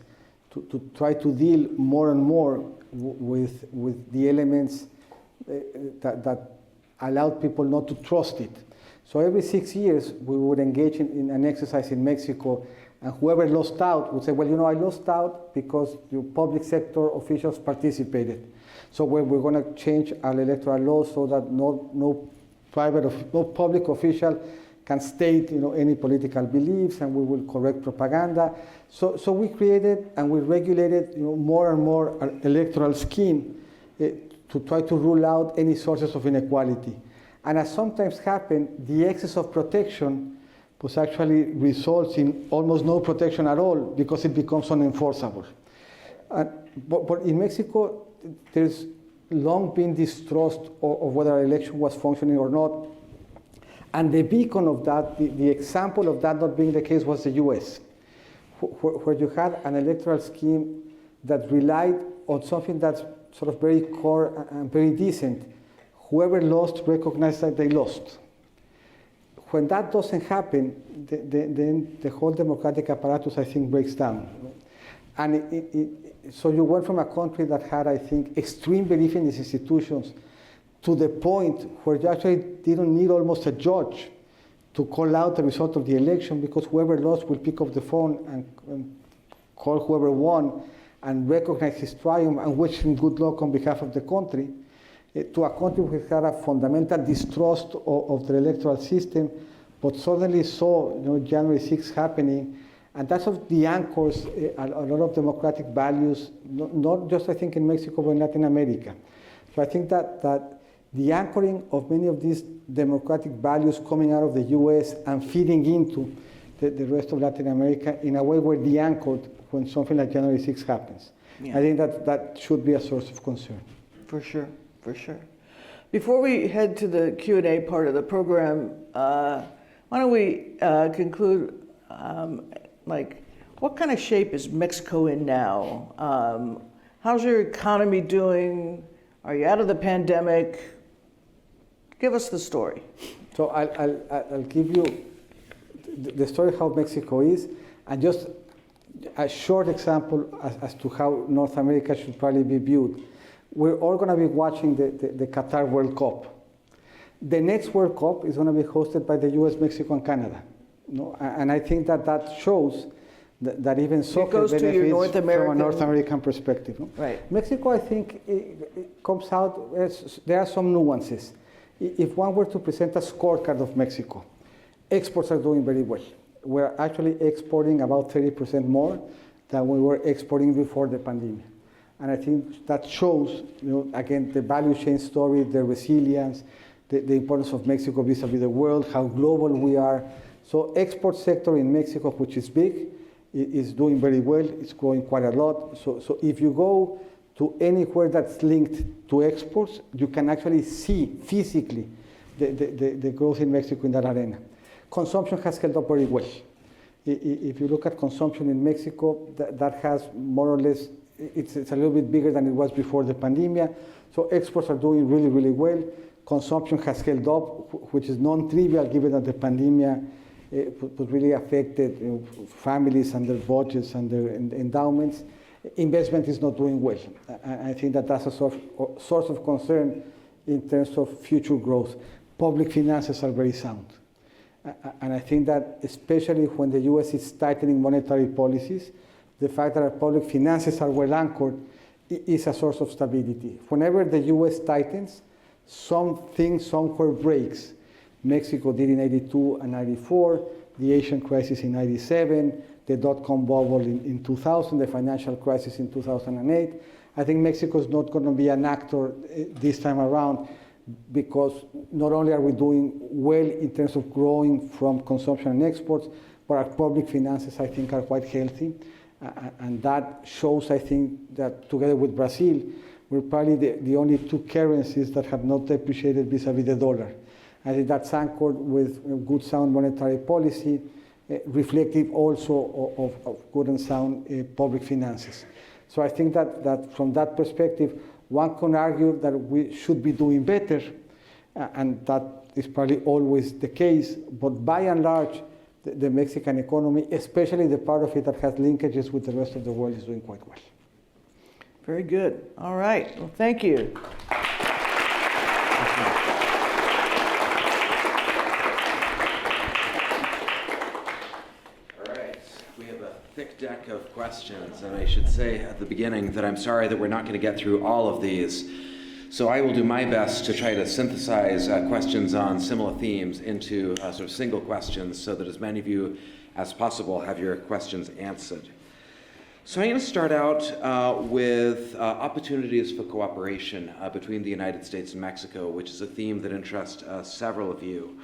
to try to deal more and more with the elements that allowed people not to trust it. So every 6 years, we would engage in an exercise in Mexico, and whoever lost out would say, well, you know, I lost out because the public sector officials participated. So we're going to change our electoral law so that no public official can state, you know, any political beliefs, and we will correct propaganda. So we created and we regulated, you know, more and more our electoral scheme to try to rule out any sources of inequality. And as sometimes happens, the excess of protection was actually results in almost no protection at all because it becomes unenforceable. But in Mexico, there's long been distrust of whether our election was functioning or not. And the beacon of that, the example of that not being the case was the U.S., where you had an electoral scheme that relied on something that's sort of very core and very decent. Whoever lost recognized that they lost. When that doesn't happen, then the whole democratic apparatus, I think, breaks down. And so you went from a country that had, I think, extreme belief in its institutions to the point where you actually didn't need almost a judge to call out the result of the election, because whoever lost will pick up the phone and call whoever won and recognize his triumph and wish him good luck on behalf of the country, to a country which had a fundamental distrust of the electoral system, but suddenly saw, you know, January 6th happening. And that's of the anchors a lot of democratic values, not just, I think, in Mexico, but in Latin America. So I think that the anchoring of many of these democratic values coming out of the US and feeding into the rest of Latin America in a way were de-anchored when something like January 6th happens. Yeah. I think that should be a source of concern. For sure, for sure. Before we head to the Q&A part of the program, why don't we conclude, like, what kind of shape is Mexico in now? How's your economy doing? Are you out of the pandemic? Give us the story. So I'll give you the story of how Mexico is, and just a short example as to how North America should probably be viewed. We're all going to be watching the Qatar World Cup. The next World Cup is going to be hosted by the U.S., Mexico, and Canada. No? And I think that shows that even soccer benefits from a North American perspective. No? Right. Mexico, I think, it comes out, there are some nuances. If one were to present a scorecard of Mexico, exports are doing very well. We're actually exporting about 30% more than we were exporting before the pandemic. And I think that shows, you know, again, the value chain story, the resilience, the importance of Mexico vis-a-vis the world, how global we are. So export sector in Mexico, which is big, is doing very well. It's growing quite a lot. So if you go to anywhere that's linked to exports, you can actually see physically the growth in Mexico in that arena. Consumption has held up very well. If you look at consumption in Mexico, that has more or less, it's a little bit bigger than it was before the pandemic. So exports are doing really, really well. Consumption has held up, which is non-trivial given that the pandemic really affected families and their budgets and their endowments. Investment is not doing well. I think that that's a source of concern in terms of future growth. Public finances are very sound. And I think that especially when the US is tightening monetary policies, the fact that our public finances are well anchored is a source of stability. Whenever the US tightens, something somewhere breaks. Mexico did in 82 and 94, the Asian crisis in 97, the dot-com bubble in 2000, the financial crisis in 2008. I think Mexico is not going to be an actor this time around because not only are we doing well in terms of growing from consumption and exports, but our public finances, I think, are quite healthy. And that shows, I think, that together with Brazil, we're probably the only two currencies that have not depreciated vis-a-vis the dollar. I think that's anchored with good sound monetary policy, reflective also of good and sound public finances. So I think that from that perspective, one can argue that we should be doing better, and that is probably always the case, but by and large, the Mexican economy, especially the part of it that has linkages with the rest of the world, is doing quite well. Very good. All right. Well, thank you. Thick deck of questions, and I should say at the beginning that I'm sorry that we're not going to get through all of these. So I will do my best to try to synthesize questions on similar themes into sort of single questions so that as many of you as possible have your questions answered. So I'm going to start out with opportunities for cooperation between the United States and Mexico, which is a theme that interests several of you.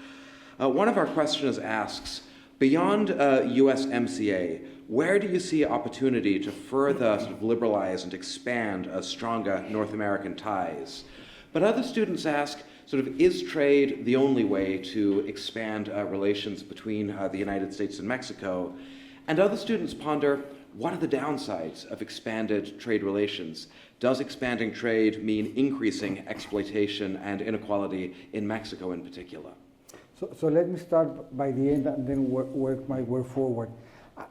One of our questioners asks, beyond USMCA, where do you see opportunity to further sort of liberalize and expand stronger North American ties? But other students ask, sort of, is trade the only way to expand relations between the United States and Mexico? And other students ponder, what are the downsides of expanded trade relations? Does expanding trade mean increasing exploitation and inequality in Mexico in particular? So let me start by the end and then work my way forward.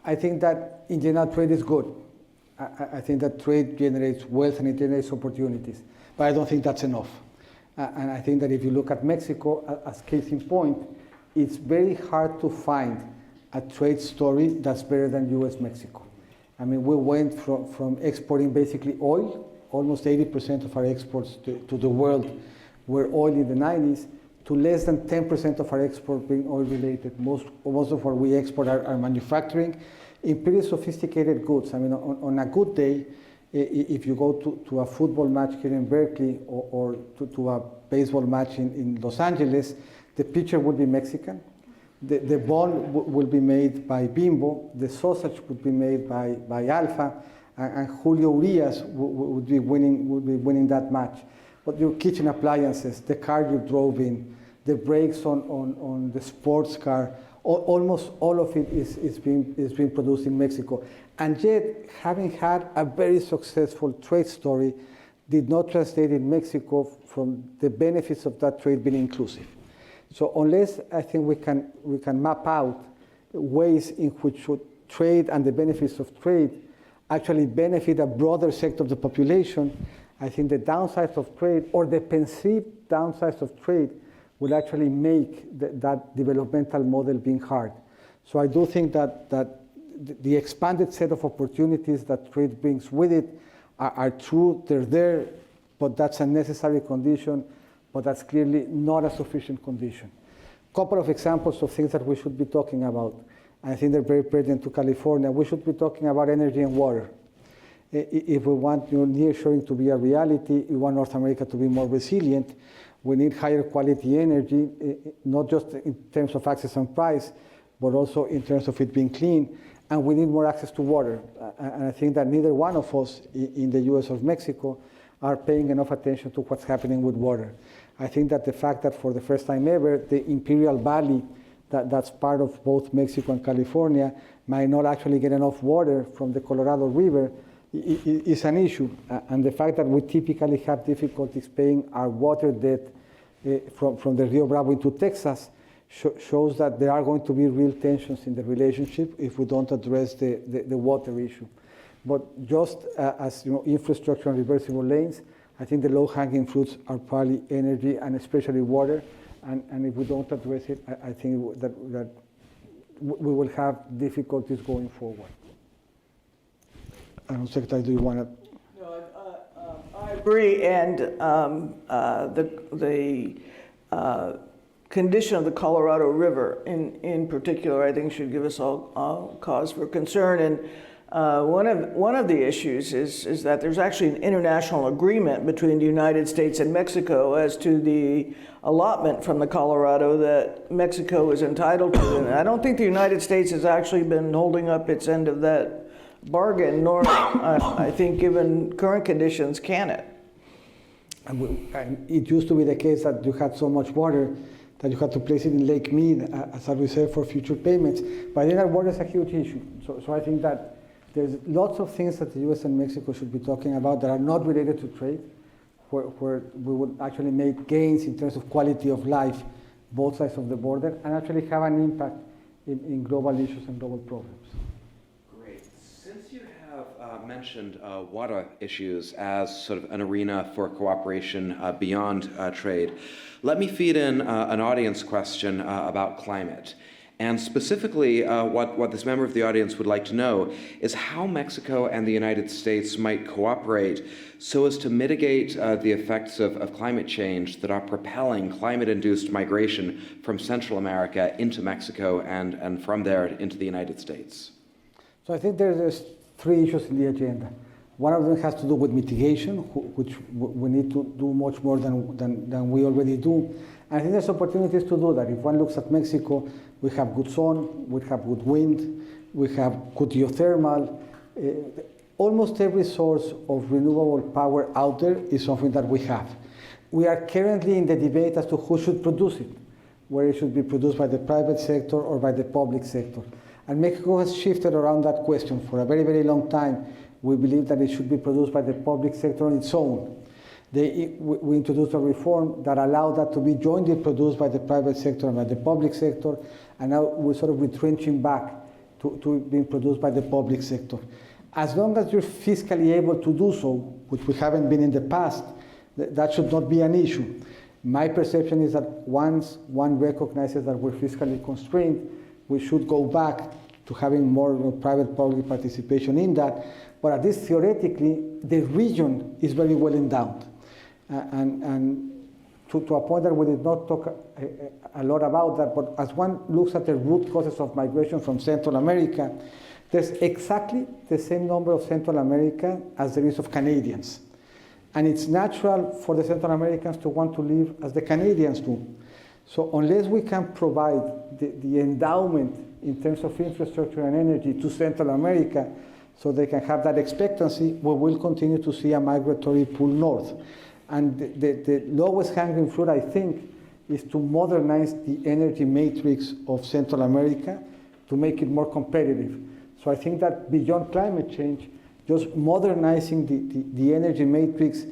I think that in general trade is good. I think that trade generates wealth and it generates opportunities, but I don't think that's enough. And I think that if you look at Mexico as case in point, it's very hard to find a trade story that's better than U.S. Mexico. I mean, we went from exporting basically oil, almost 80% of our exports to the world were oil in the 90s, to less than 10% of our export being oil-related. Most of what we export are manufacturing in pretty sophisticated goods. I mean, on a good day, if you go to a football match here in Berkeley or to a baseball match in Los Angeles, the pitcher would be Mexican. The ball will be made by Bimbo. The sausage would be made by Alfa, and Julio Urias would be winning that match. But your kitchen appliances, the car you drove in, the brakes on the sports car, almost all of it is being produced in Mexico. And yet, having had a very successful trade story, did not translate in Mexico from the benefits of that trade being inclusive. So unless I think we can map out ways in which trade and the benefits of trade actually benefit a broader sector of the population, I think the downsides of trade, or the perceived downsides of trade, will actually make that developmental model being hard. So I do think that the expanded set of opportunities that trade brings with it are true, they're there, but that's a necessary condition, but that's clearly not a sufficient condition. A couple of examples of things that we should be talking about. I think they're very pertinent to California. We should be talking about energy and water. If we want nearshoring to be a reality, we want North America to be more resilient, we need higher quality energy, not just in terms of access and price, but also in terms of it being clean, and we need more access to water. And I think that neither one of us in the US or Mexico are paying enough attention to what's happening with water. I think that the fact that for the first time ever, the Imperial Valley that's part of both Mexico and California might not actually get enough water from the Colorado River is an issue. And the fact that we typically have difficulties paying our water debt from the Rio Bravo into Texas shows that there are going to be real tensions in the relationship if we don't address the water issue. But just as infrastructure and reversible lanes, I think the low-hanging fruits are probably energy and especially water. And if we don't address it, I think that we will have difficulties going forward. I don't know, Secretary, do you want to? No, I agree, and the condition of the Colorado River in particular, I think should give us all cause for concern. And one of the issues is that there's actually an international agreement between the United States and Mexico as to the allotment from the Colorado that Mexico is entitled to. And I don't think the United States has actually been holding up its end of that bargain, nor I think given current conditions can it. And it used to be the case that you had so much water that you had to place it in Lake Meade as a reserve for future payments. But then that water is a huge issue. So I think that there's lots of things that the U.S. and Mexico should be talking about that are not related to trade, where we would actually make gains in terms of quality of life, both sides of the border, and actually have an impact in global issues and global problems. Great. Since you have mentioned water issues as sort of an arena for cooperation beyond trade, let me feed in an audience question about climate. And specifically, what this member of the audience would like to know is how Mexico and the United States might cooperate so as to mitigate the effects of climate change that are propelling climate-induced migration from Central America into Mexico and from there into the United States. So I think there's three issues in the agenda. One of them has to do with mitigation, which we need to do much more than we already do. And I think there's opportunities to do that. If one looks at Mexico, we have good sun, we have good wind, we have good geothermal. Almost every source of renewable power out there is something that we have. We are currently in the debate as to who should produce it, whether it should be produced by the private sector or by the public sector. And Mexico has shifted around that question for a very, very long time. We believe that it should be produced by the public sector on its own. We introduced a reform that allowed that to be jointly produced by the private sector and by the public sector, and now we're sort of retrenching back to being produced by the public sector. As long as you're fiscally able to do so, which we haven't been in the past, that should not be an issue. My perception is that once one recognizes that we're fiscally constrained, we should go back to having more private-public participation in that. But at least theoretically, the region is very well endowed. And to a point that we did not talk a lot about that, but as one looks at the root causes of migration from Central America, there's exactly the same number of Central America as there is of Canadians. And it's natural for the Central Americans to want to live as the Canadians do. So unless we can provide the endowment in terms of infrastructure and energy to Central America so they can have that expectancy, we will continue to see a migratory pull north. And the lowest hanging fruit, I think, is to modernize the energy matrix of Central America to make it more competitive. So I think that beyond climate change, just modernizing the energy matrix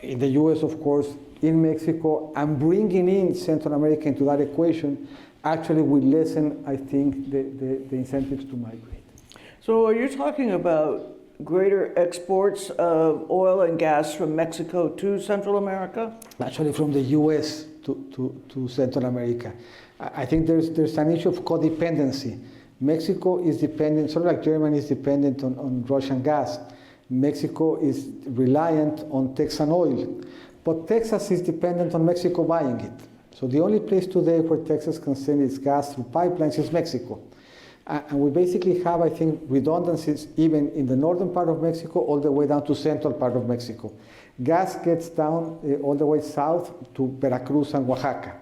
in the US, of course, in Mexico, and bringing in Central America into that equation actually will lessen, I think, the incentives to migrate. So are you talking about greater exports of oil and gas from Mexico to Central America? Actually, from the US to Central America. I think there's an issue of codependency. Mexico is dependent, sort of like Germany is dependent on Russian gas. Mexico is reliant on Texan oil. But Texas is dependent on Mexico buying it. So the only place today where Texas can send its gas through pipelines is Mexico. And we basically have, I think, redundancies even in the northern part of Mexico all the way down to central part of Mexico. Gas gets down all the way south to Veracruz and Oaxaca.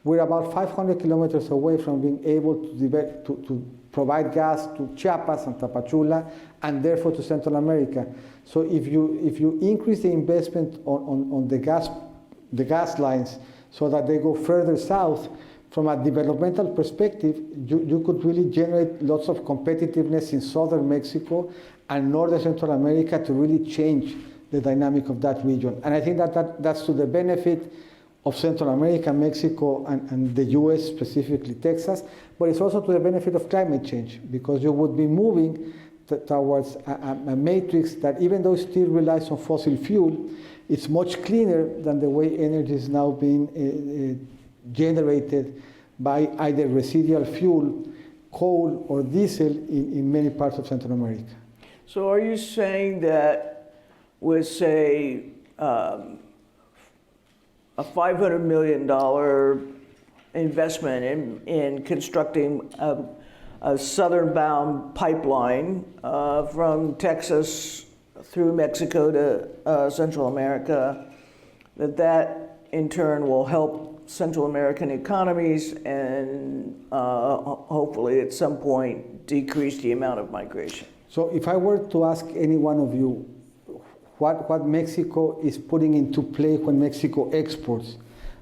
We're about 500 kilometers away from being able to provide gas to Chiapas and Tapachula and therefore to Central America. So if you increase the investment on the gas lines so that they go further south, from a developmental perspective, you could really generate lots of competitiveness in southern Mexico and northern Central America to really change the dynamic of that region. And I think that's to the benefit of Central America, Mexico, and the US, specifically Texas, but it's also to the benefit of climate change, because you would be moving towards a matrix that, even though it still relies on fossil fuel, it's much cleaner than the way energy is now being generated by either residual fuel, coal, or diesel in many parts of Central America. So are you saying that with, say, a $500 million investment in constructing a southern-bound pipeline from Texas through Mexico to Central America, that in turn will help Central American economies and hopefully at some point decrease the amount of migration? So if I were to ask any one of you what Mexico is putting into play when Mexico exports,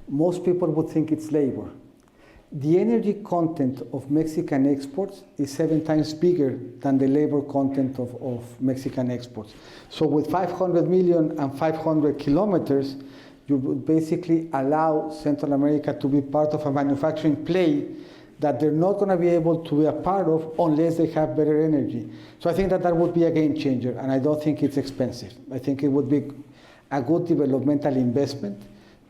most people would think it's labor. The energy content of Mexican exports is 7 times bigger than the labor content of Mexican exports. So with 500 million and 500 kilometers, you would basically allow Central America to be part of a manufacturing play that they're not going to be able to be a part of unless they have better energy. So I think that would be a game changer, and I don't think it's expensive. I think it would be a good developmental investment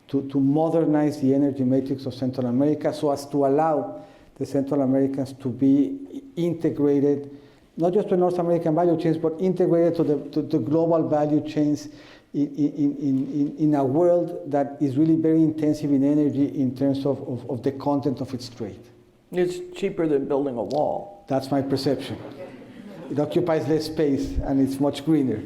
to modernize the energy matrix of Central America so as to allow the Central Americans to be integrated, not just to North American value chains, but integrated to the global value chains in a world that is really very intensive in energy in terms of the content of its trade. It's cheaper than building a wall. That's my perception. It occupies less space and it's much greener.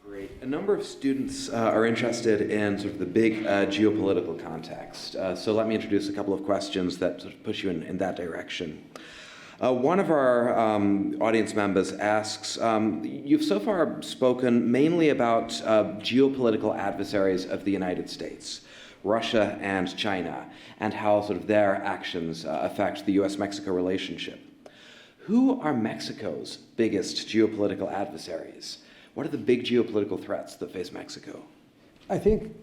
Great. A number of students are interested in sort of the big geopolitical context. So let me introduce a couple of questions that sort of push you in that direction. One of our audience members asks, you've so far spoken mainly about geopolitical adversaries of the United States, Russia and China, and how sort of their actions affect the U.S. Mexico relationship. Who are Mexico's biggest geopolitical adversaries? What are the big geopolitical threats that face Mexico? I think,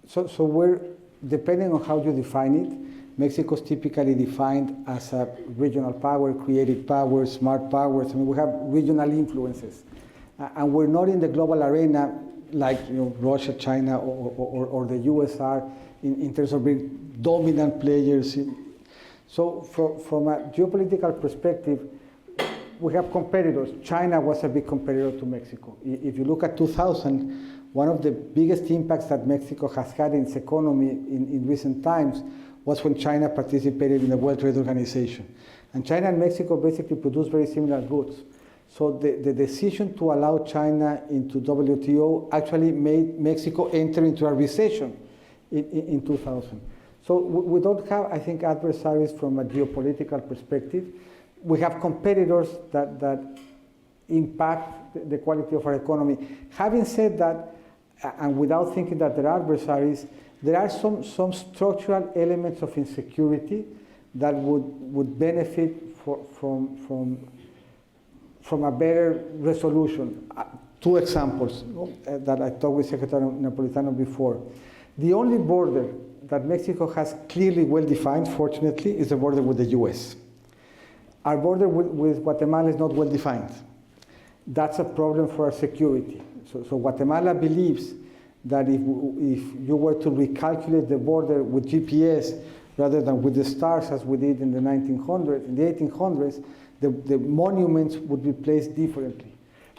so we're, depending on how you define it, Mexico is typically defined as a regional power, creative power, smart powers. I mean, we have regional influences. And we're not in the global arena like Russia, China, or the US are in terms of being dominant players. So from a geopolitical perspective, we have competitors. China was a big competitor to Mexico. If you look at 2000, one of the biggest impacts that Mexico has had in its economy in recent times was when China participated in the World Trade Organization. And China and Mexico basically produce very similar goods. So the decision to allow China into WTO actually made Mexico enter into a recession in 2000. So we don't have, I think, adversaries from a geopolitical perspective. We have competitors that impact the quality of our economy. Having said that, and without thinking that there are adversaries, there are some structural elements of insecurity that would benefit from a better resolution. 2 examples that I talked with Secretary Napolitano before. The only border that Mexico has clearly well-defined, fortunately, is the border with the US. Our border with Guatemala is not well-defined. That's a problem for our security. So Guatemala believes that if you were to recalculate the border with GPS rather than with the stars as we did in the 1900s, in the 1800s, the monuments would be placed differently.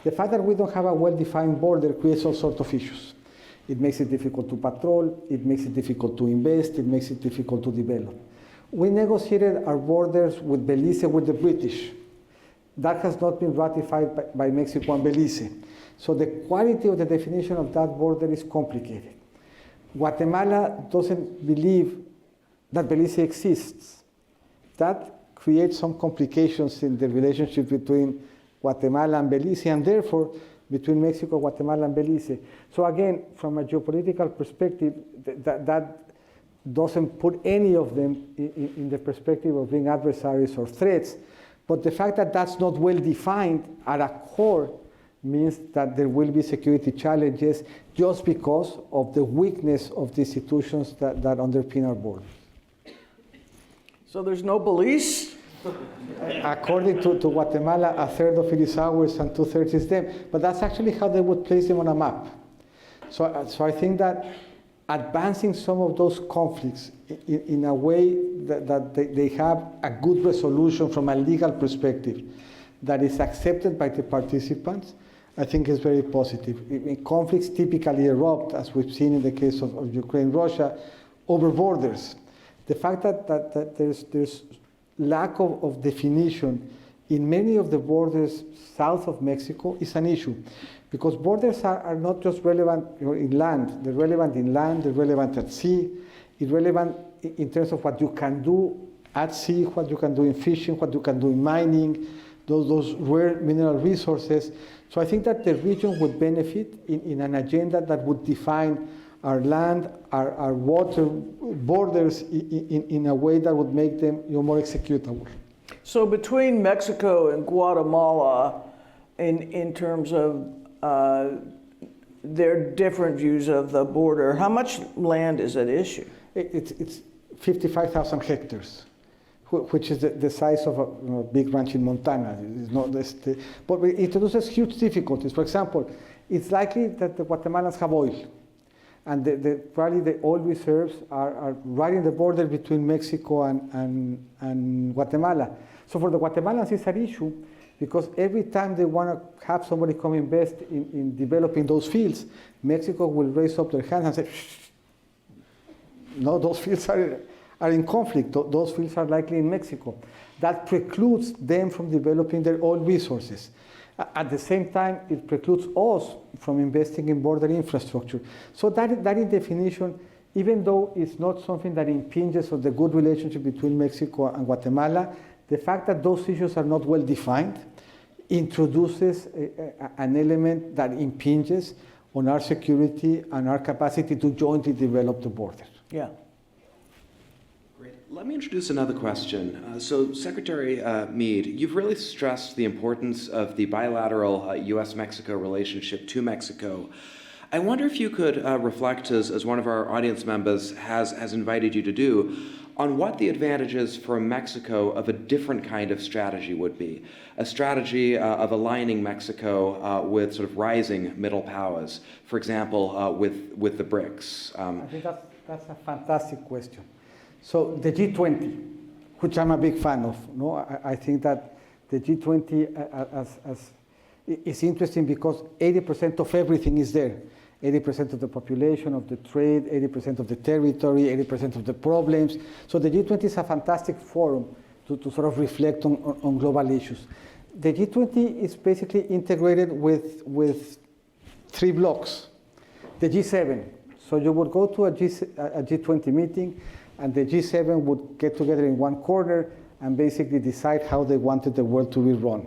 The fact that we don't have a well-defined border creates all sorts of issues. It makes it difficult to patrol, it makes it difficult to invest, it makes it difficult to develop. We negotiated our borders with Belize with the British. That has not been ratified by Mexico and Belize. So the quality of the definition of that border is complicated. Guatemala doesn't believe that Belize exists. That creates some complications in the relationship between Guatemala and Belize, and therefore between Mexico, Guatemala, and Belize. So again, from a geopolitical perspective, that doesn't put any of them in the perspective of being adversaries or threats. But the fact that that's not well defined at a core means that there will be security challenges just because of the weakness of the institutions that underpin our borders. So there's no police? According to Guatemala, a third of it is ours and 2/3 is them. But that's actually how they would place them on a map. So I think that advancing some of those conflicts in a way that they have a good resolution from a legal perspective that is accepted by the participants, I think is very positive. Conflicts typically erupt, as we've seen in the case of Ukraine, Russia, over borders. The fact that there's lack of definition in many of the borders south of Mexico is an issue, because borders are not just relevant in land. They're relevant in land, they're relevant at sea, it's relevant in terms of what you can do at sea, what you can do in fishing, what you can do in mining, those rare mineral resources. So I think that the region would benefit in an agenda that would define our land, our water borders in a way that would make them more executable. So between Mexico and Guatemala, in terms of their different views of the border, how much land is at issue? It's 55,000 hectares, which is the size of a big ranch in Montana. It's not but it introduces huge difficulties. For example, it's likely that the Guatemalans have oil, and probably the oil reserves are right in the border between Mexico and Guatemala. So for the Guatemalans, it's an issue, because every time they want to have somebody come invest in developing those fields, Mexico will raise up their hands and say, no, those fields are in conflict. Those fields are likely in Mexico. That precludes them from developing their oil resources. At the same time, it precludes us from investing in border infrastructure. So that in definition, even though it's not something that impinges on the good relationship between Mexico and Guatemala, the fact that those issues are not well defined introduces an element that impinges on our security and our capacity to jointly develop the border. Yeah. Great. Let me introduce another question. So Secretary Meade, you've really stressed the importance of the bilateral U.S. Mexico relationship to Mexico. I wonder if you could reflect, as one of our audience members has invited you to do, on what the advantages for Mexico of a different kind of strategy would be. A strategy of aligning Mexico with sort of rising middle powers, for example, with the BRICS. I think that's a fantastic question. So the G20, which I'm a big fan of, I think that the G20 is interesting because 80% of everything is there. 80% of the population, of the trade, 80% of the territory, 80% of the problems. So the G20 is a fantastic forum to sort of reflect on global issues. The G20 is basically integrated with 3 blocks. The G7. So you would go to a G20 meeting, and the G7 would get together in one corner and basically decide how they wanted the world to be run.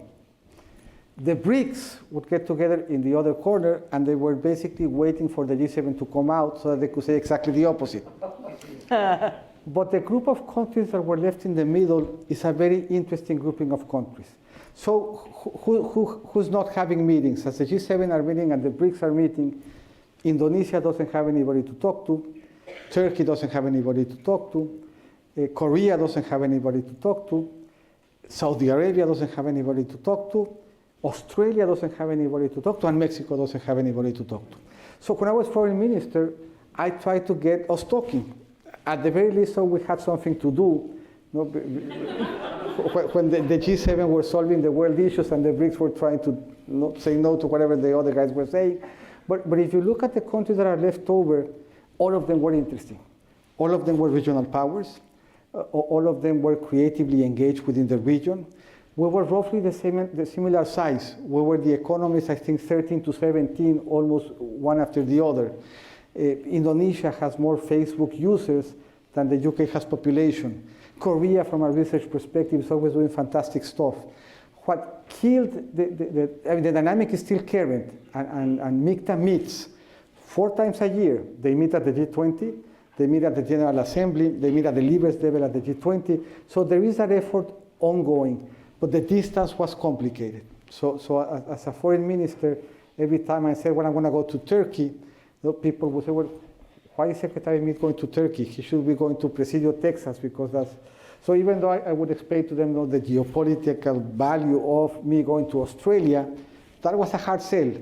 The BRICS would get together in the other corner, and they were basically waiting for the G7 to come out so that they could say exactly the opposite. But the group of countries that were left in the middle is a very interesting grouping of countries. So who's not having meetings? As the G7 are meeting and the BRICS are meeting, Indonesia doesn't have anybody to talk to, Turkey doesn't have anybody to talk to, Korea doesn't have anybody to talk to, Saudi Arabia doesn't have anybody to talk to, Australia doesn't have anybody to talk to, and Mexico doesn't have anybody to talk to. So when I was foreign minister, I tried to get us talking. At the very least, so we had something to do. When the G7 were solving the world issues and the BRICS were trying to say no to whatever the other guys were saying. But if you look at the countries that are left over, all of them were interesting. All of them were regional powers. All of them were creatively engaged within the region. We were roughly the similar size. We were the economies, I think, 13 to 17, almost one after the other. Indonesia has more Facebook users than the UK has population. Korea, from a research perspective, is always doing fantastic stuff. What killed the dynamic is still current, and MICTA meets 4 times a year. They meet at the G20, they meet at the General Assembly, they meet at the leaders level at the G20. So there is that effort ongoing, but the distance was complicated. So as a foreign minister, every time I said, well, I'm going to go to Turkey, people would say, well, why is Secretary Meade going to Turkey? He should be going to Presidio, Texas, because that's... So even though I would explain to them the geopolitical value of me going to Australia, that was a hard sell.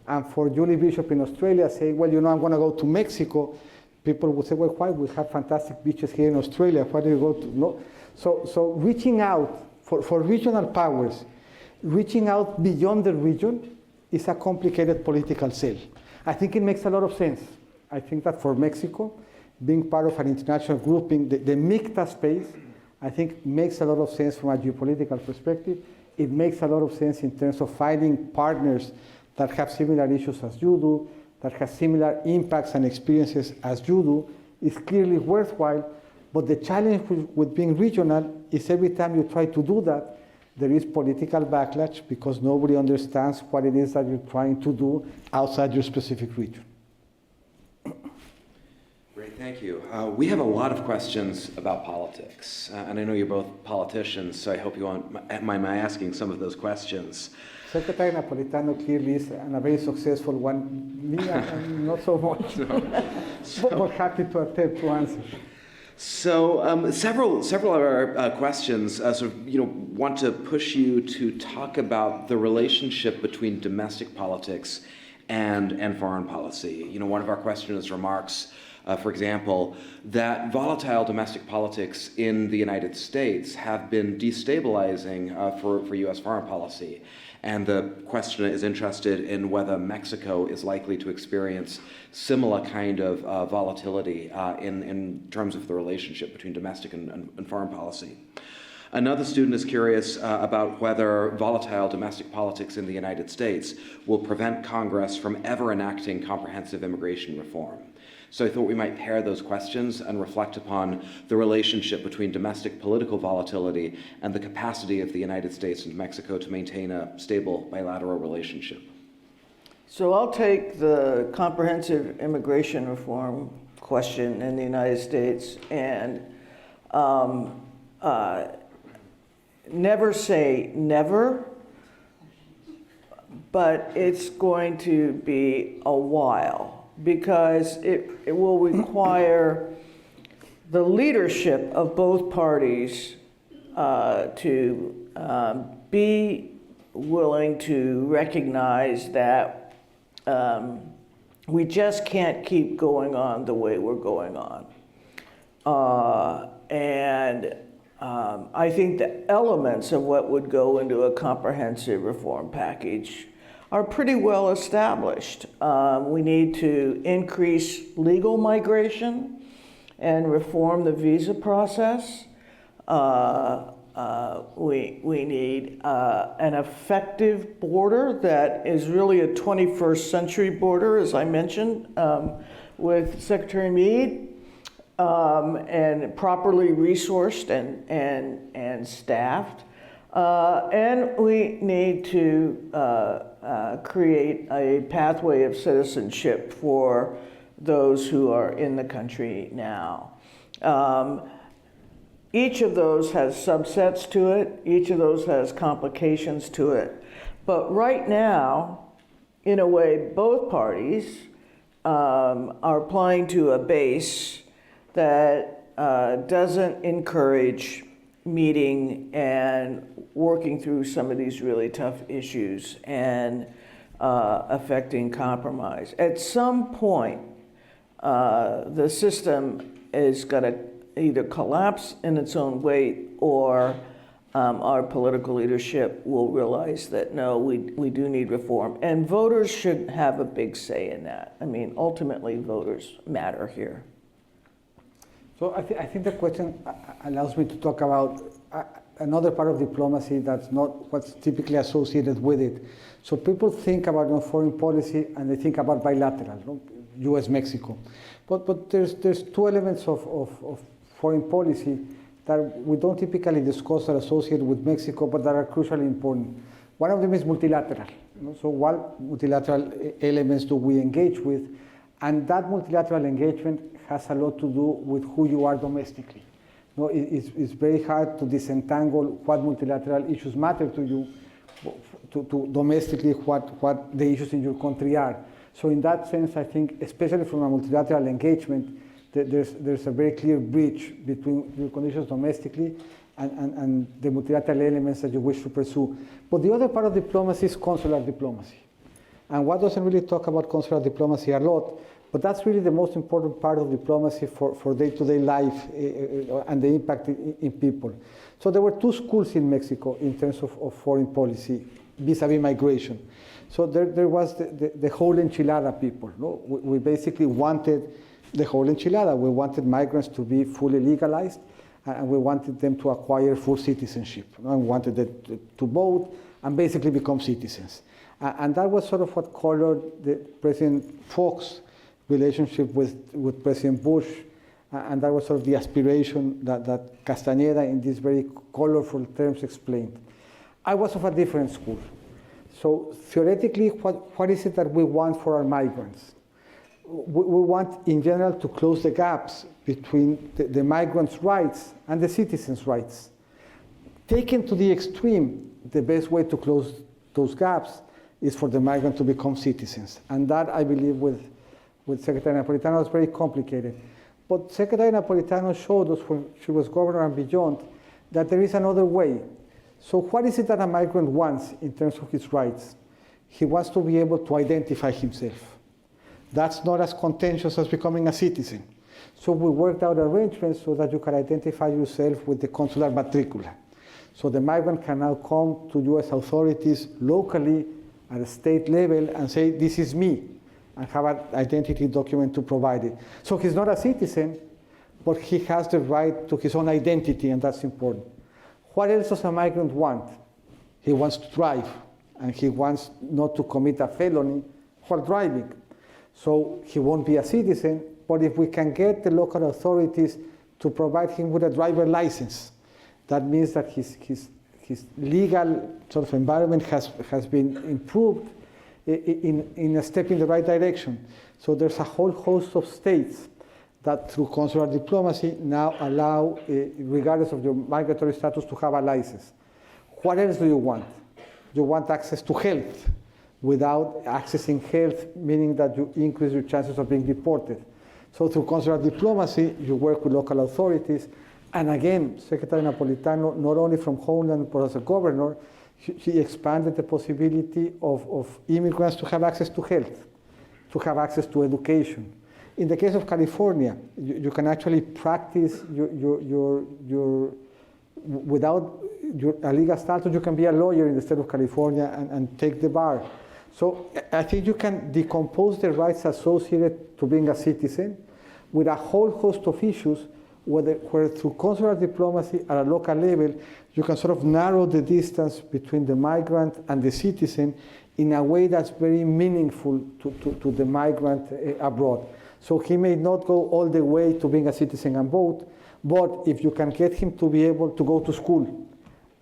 And for Julie Bishop in Australia saying, well, you know, I'm going to go to Mexico, people would say, well, why? We have fantastic beaches here in Australia. Why do you go to... No. So reaching out for regional powers, reaching out beyond the region is a complicated political sell. I think it makes a lot of sense. I think that for Mexico, being part of an international grouping, the MICTA space, I think makes a lot of sense from a geopolitical perspective. It makes a lot of sense in terms of finding partners that have similar issues as you do, that have similar impacts and experiences as you do. It's clearly worthwhile, but the challenge with being regional is every time you try to do that, there is political backlash because nobody understands what it is that you're trying to do outside your specific region. Great, thank you. We have a lot of questions about politics, and I know you're both politicians, so I hope you won't mind my asking some of those questions. Secretary Napolitano clearly is and a very successful one. Me, I'm not so much, but happy to attempt to answer. So several of our questions sort of want to push you to talk about the relationship between domestic politics and foreign policy. One of our questioners remarks, for example, that volatile domestic politics in the United States have been destabilizing for U.S. foreign policy. And the questioner is interested in whether Mexico is likely to experience similar kind of volatility in terms of the relationship between domestic and foreign policy. Another student is curious about whether volatile domestic politics in the United States will prevent Congress from ever enacting comprehensive immigration reform. So I thought we might pair those questions and reflect upon the relationship between domestic political volatility and the capacity of the United States and Mexico to maintain a stable bilateral relationship. So I'll take the comprehensive immigration reform question in the United States and never say never, but it's going to be a while, because it will require the leadership of both parties to be willing to recognize that we just can't keep going on the way we're going on. I think the elements of what would go into a comprehensive reform package are pretty well established. We need to increase legal migration and reform the visa process. We need an effective border that is really a 21st century border, as I mentioned, with Secretary Meade, and properly resourced and staffed. And we need to create a pathway of citizenship for those who are in the country now. Each of those has subsets to it. Each of those has complications to it. But right now, in a way, both parties are applying to a base that doesn't encourage meeting and working through some of these really tough issues and affecting compromise. At some point, the system is going to either collapse in its own weight, or our political leadership will realize that, no, we do need reform. And voters should have a big say in that. I mean, ultimately, voters matter here. So I think the question allows me to talk about another part of diplomacy that's not what's typically associated with it. So people think about foreign policy and they think about bilateral, U.S. Mexico. But there's two elements of foreign policy that we don't typically discuss or associate with Mexico, but that are crucially important. One of them is multilateral. So what multilateral elements do we engage with? And that multilateral engagement has a lot to do with who you are domestically. No, it's very hard to disentangle what multilateral issues matter to you, to domestically what the issues in your country are. So in that sense, I think, especially from a multilateral engagement, there's a very clear bridge between your conditions domestically and the multilateral elements that you wish to pursue. But the other part of diplomacy is consular diplomacy. And one doesn't really talk about consular diplomacy a lot, but that's really the most important part of diplomacy for day-to-day life and the impact in people. So there were two schools in Mexico in terms of foreign policy vis-a-vis migration. So there was the whole enchilada people. No? We basically wanted the whole enchilada. We wanted migrants to be fully legalized, and we wanted them to acquire full citizenship. No? And wanted them to vote and basically become citizens. And that was sort of what colored the President Fox's relationship with President Bush, and that was sort of the aspiration that Castañeda, in these very colorful terms, explained. I was of a different school. So theoretically, what is it that we want for our migrants? We want, in general, to close the gaps between the migrants' rights and the citizens' rights. Taken to the extreme, the best way to close those gaps is for the migrant to become citizens. And that, I believe, with Secretary Napolitano was very complicated. But Secretary Napolitano showed us when she was governor and beyond that there is another way. So what is it that a migrant wants in terms of his rights? He wants to be able to identify himself. That's not as contentious as becoming a citizen. So we worked out arrangements so that you can identify yourself with the consular matricula. So the migrant can now come to U.S. authorities locally at a state level and say, this is me, and have an identity document to provide it. So he's not a citizen, but he has the right to his own identity, and that's important. What else does a migrant want? He wants to drive, and he wants not to commit a felony while driving. So he won't be a citizen, but if we can get the local authorities to provide him with a driver license, that means that his legal sort of environment has been improved in a step in the right direction. So there's a whole host of states that through consular diplomacy now allow, regardless of your migratory status, to have a license. What else do you want? You want access to health without accessing health, meaning that you increase your chances of being deported. So through consular diplomacy, you work with local authorities. And again, Secretary Napolitano, not only from Homeland, but as a governor, he expanded the possibility of immigrants to have access to health, to have access to education. In the case of California, you can actually practice without a legal status, you can be a lawyer in the state of California and take the bar. So I think you can decompose the rights associated to being a citizen with a whole host of issues where through consular diplomacy at a local level, you can sort of narrow the distance between the migrant and the citizen in a way that's very meaningful to the migrant abroad. So he may not go all the way to being a citizen and vote, but if you can get him to be able to go to school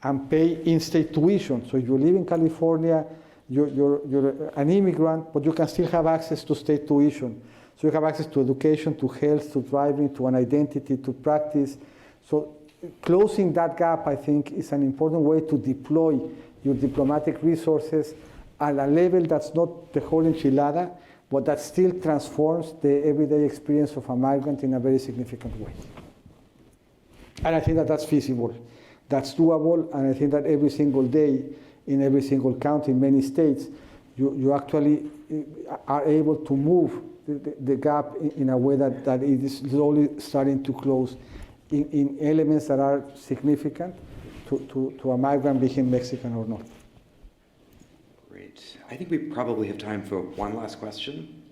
and pay in-state tuition, so if you live in California, you're an immigrant, but you can still have access to state tuition. So you have access to education, to health, to driving, to an identity, to practice. So closing that gap, I think, is an important way to deploy your diplomatic resources at a level that's not the whole enchilada, but that still transforms the everyday experience of a migrant in a very significant way. And I think that that's feasible. That's doable, and I think that every single day, in every single county, in many states, you actually are able to move the gap in a way that it is slowly starting to close in elements that are significant to a migrant, being Mexican or not. Great. I think we probably have time for one last question.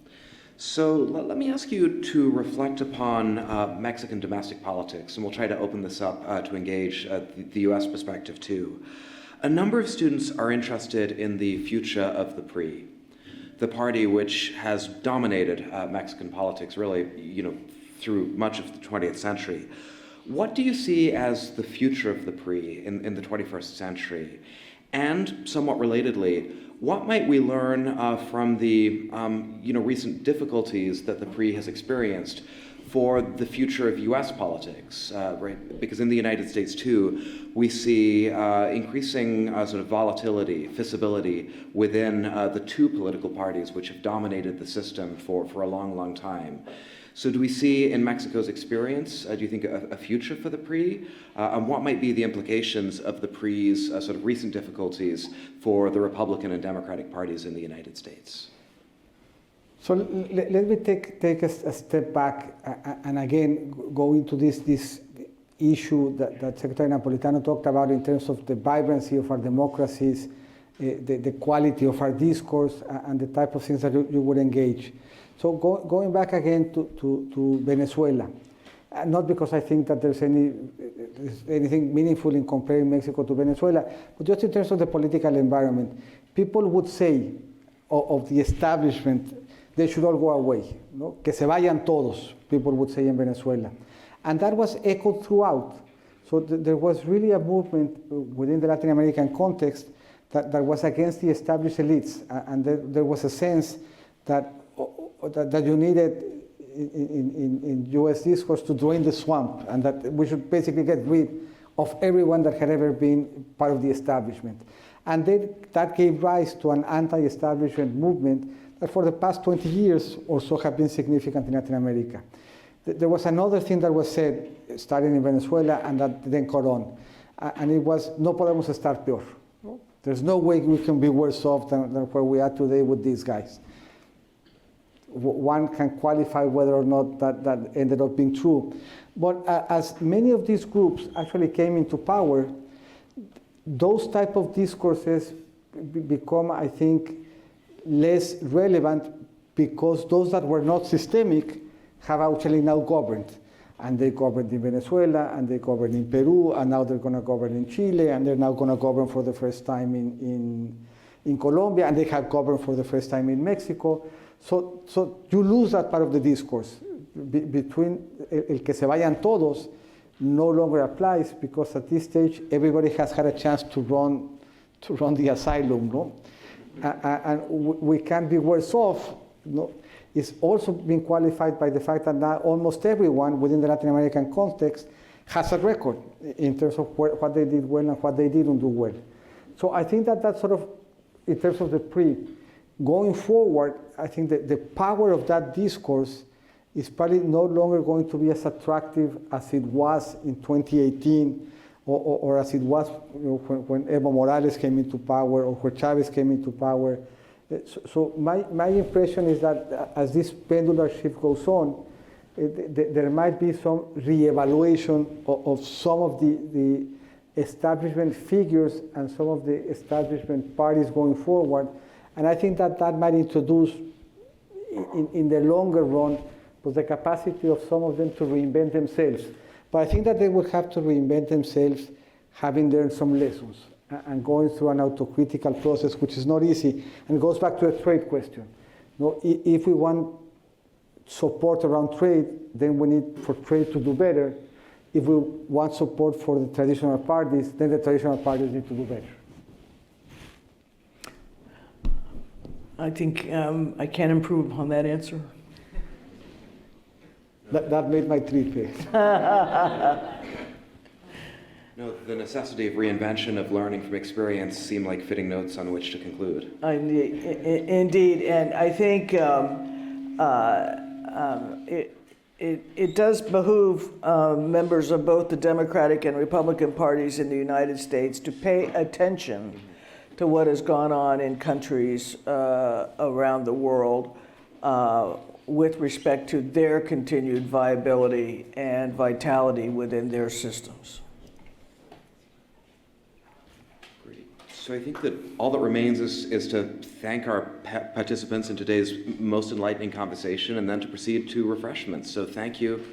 So let me ask you to reflect upon Mexican domestic politics, and we'll try to open this up to engage the U.S. perspective too. A number of students are interested in the future of the PRI, the party which has dominated Mexican politics really, through much of the 20th century. What do you see as the future of the PRI in the 21st century? And somewhat relatedly, what might we learn from the recent difficulties that the PRI has experienced for the future of U.S. politics, right? Because in the United States, too, we see increasing sort of volatility, fissability within the two political parties which have dominated the system for a long, long time. So do we see in Mexico's experience, do you think, a future for the PRI? And what might be the implications of the PRI's sort of recent difficulties for the Republican and Democratic parties in the United States? So let me take a step back and again go into this issue that Secretary Napolitano talked about in terms of the vibrancy of our democracies, the quality of our discourse, and the type of things that you would engage. So going back again to Venezuela, not because I think that there's anything meaningful in comparing Mexico to Venezuela, but just in terms of the political environment. People would say of the establishment, they should all go away, ¿no? Que se vayan todos, people would say in Venezuela. And that was echoed throughout. So there was really a movement within the Latin American context that was against the established elites. And there was a sense that you needed in U.S. discourse to drain the swamp, and that we should basically get rid of everyone that had ever been part of the establishment. And then that gave rise to an anti-establishment movement that for the past 20 years or so have been significant in Latin America. There was another thing that was said, starting in Venezuela, and that then caught on. And it was, no podemos estar peor. There's no way we can be worse off than where we are today with these guys. One can qualify whether or not that ended up being true. But as many of these groups actually came into power, those type of discourses become, I think, less relevant because those that were not systemic have actually now governed. And they governed in Venezuela, and they governed in Peru, and now they're going to govern in Chile, and they're now going to govern for the first time in Colombia, and they have governed for the first time in Mexico. So you lose that part of the discourse. Between el que se vayan todos no longer applies because at this stage everybody has had a chance to run the asylum, no? And we can't be worse off. No? It's also been qualified by the fact that now almost everyone within the Latin American context has a record in terms of what they did well and what they didn't do well. So I think that sort of, in terms of the PRI, going forward, I think that the power of that discourse is probably no longer going to be as attractive as it was in 2018 or as it was when Evo Morales came into power or when Chavez came into power. So my impression is that as this pendular shift goes on, there might be some reevaluation of some of the establishment figures and some of the establishment parties going forward. And I think that might introduce, in the longer run, the capacity of some of them to reinvent themselves. But I think that they will have to reinvent themselves having learned some lessons and going through an autocritical process, which is not easy. And it goes back to a trade question. You know, if we want support around trade, then we need for trade to do better. If we want support for the traditional parties, then the traditional parties need to do better. I think I can't improve upon that answer. That made my trip. No, the necessity of reinvention, of learning from experience, seem like fitting notes on which to conclude. Indeed, and I think it does behoove members of both the Democratic and Republican parties in the United States to pay attention to what has gone on in countries around the world with respect to their continued viability and vitality within their systems. Great. So I think that all that remains is to thank our participants in today's most enlightening conversation and then to proceed to refreshments. So thank you.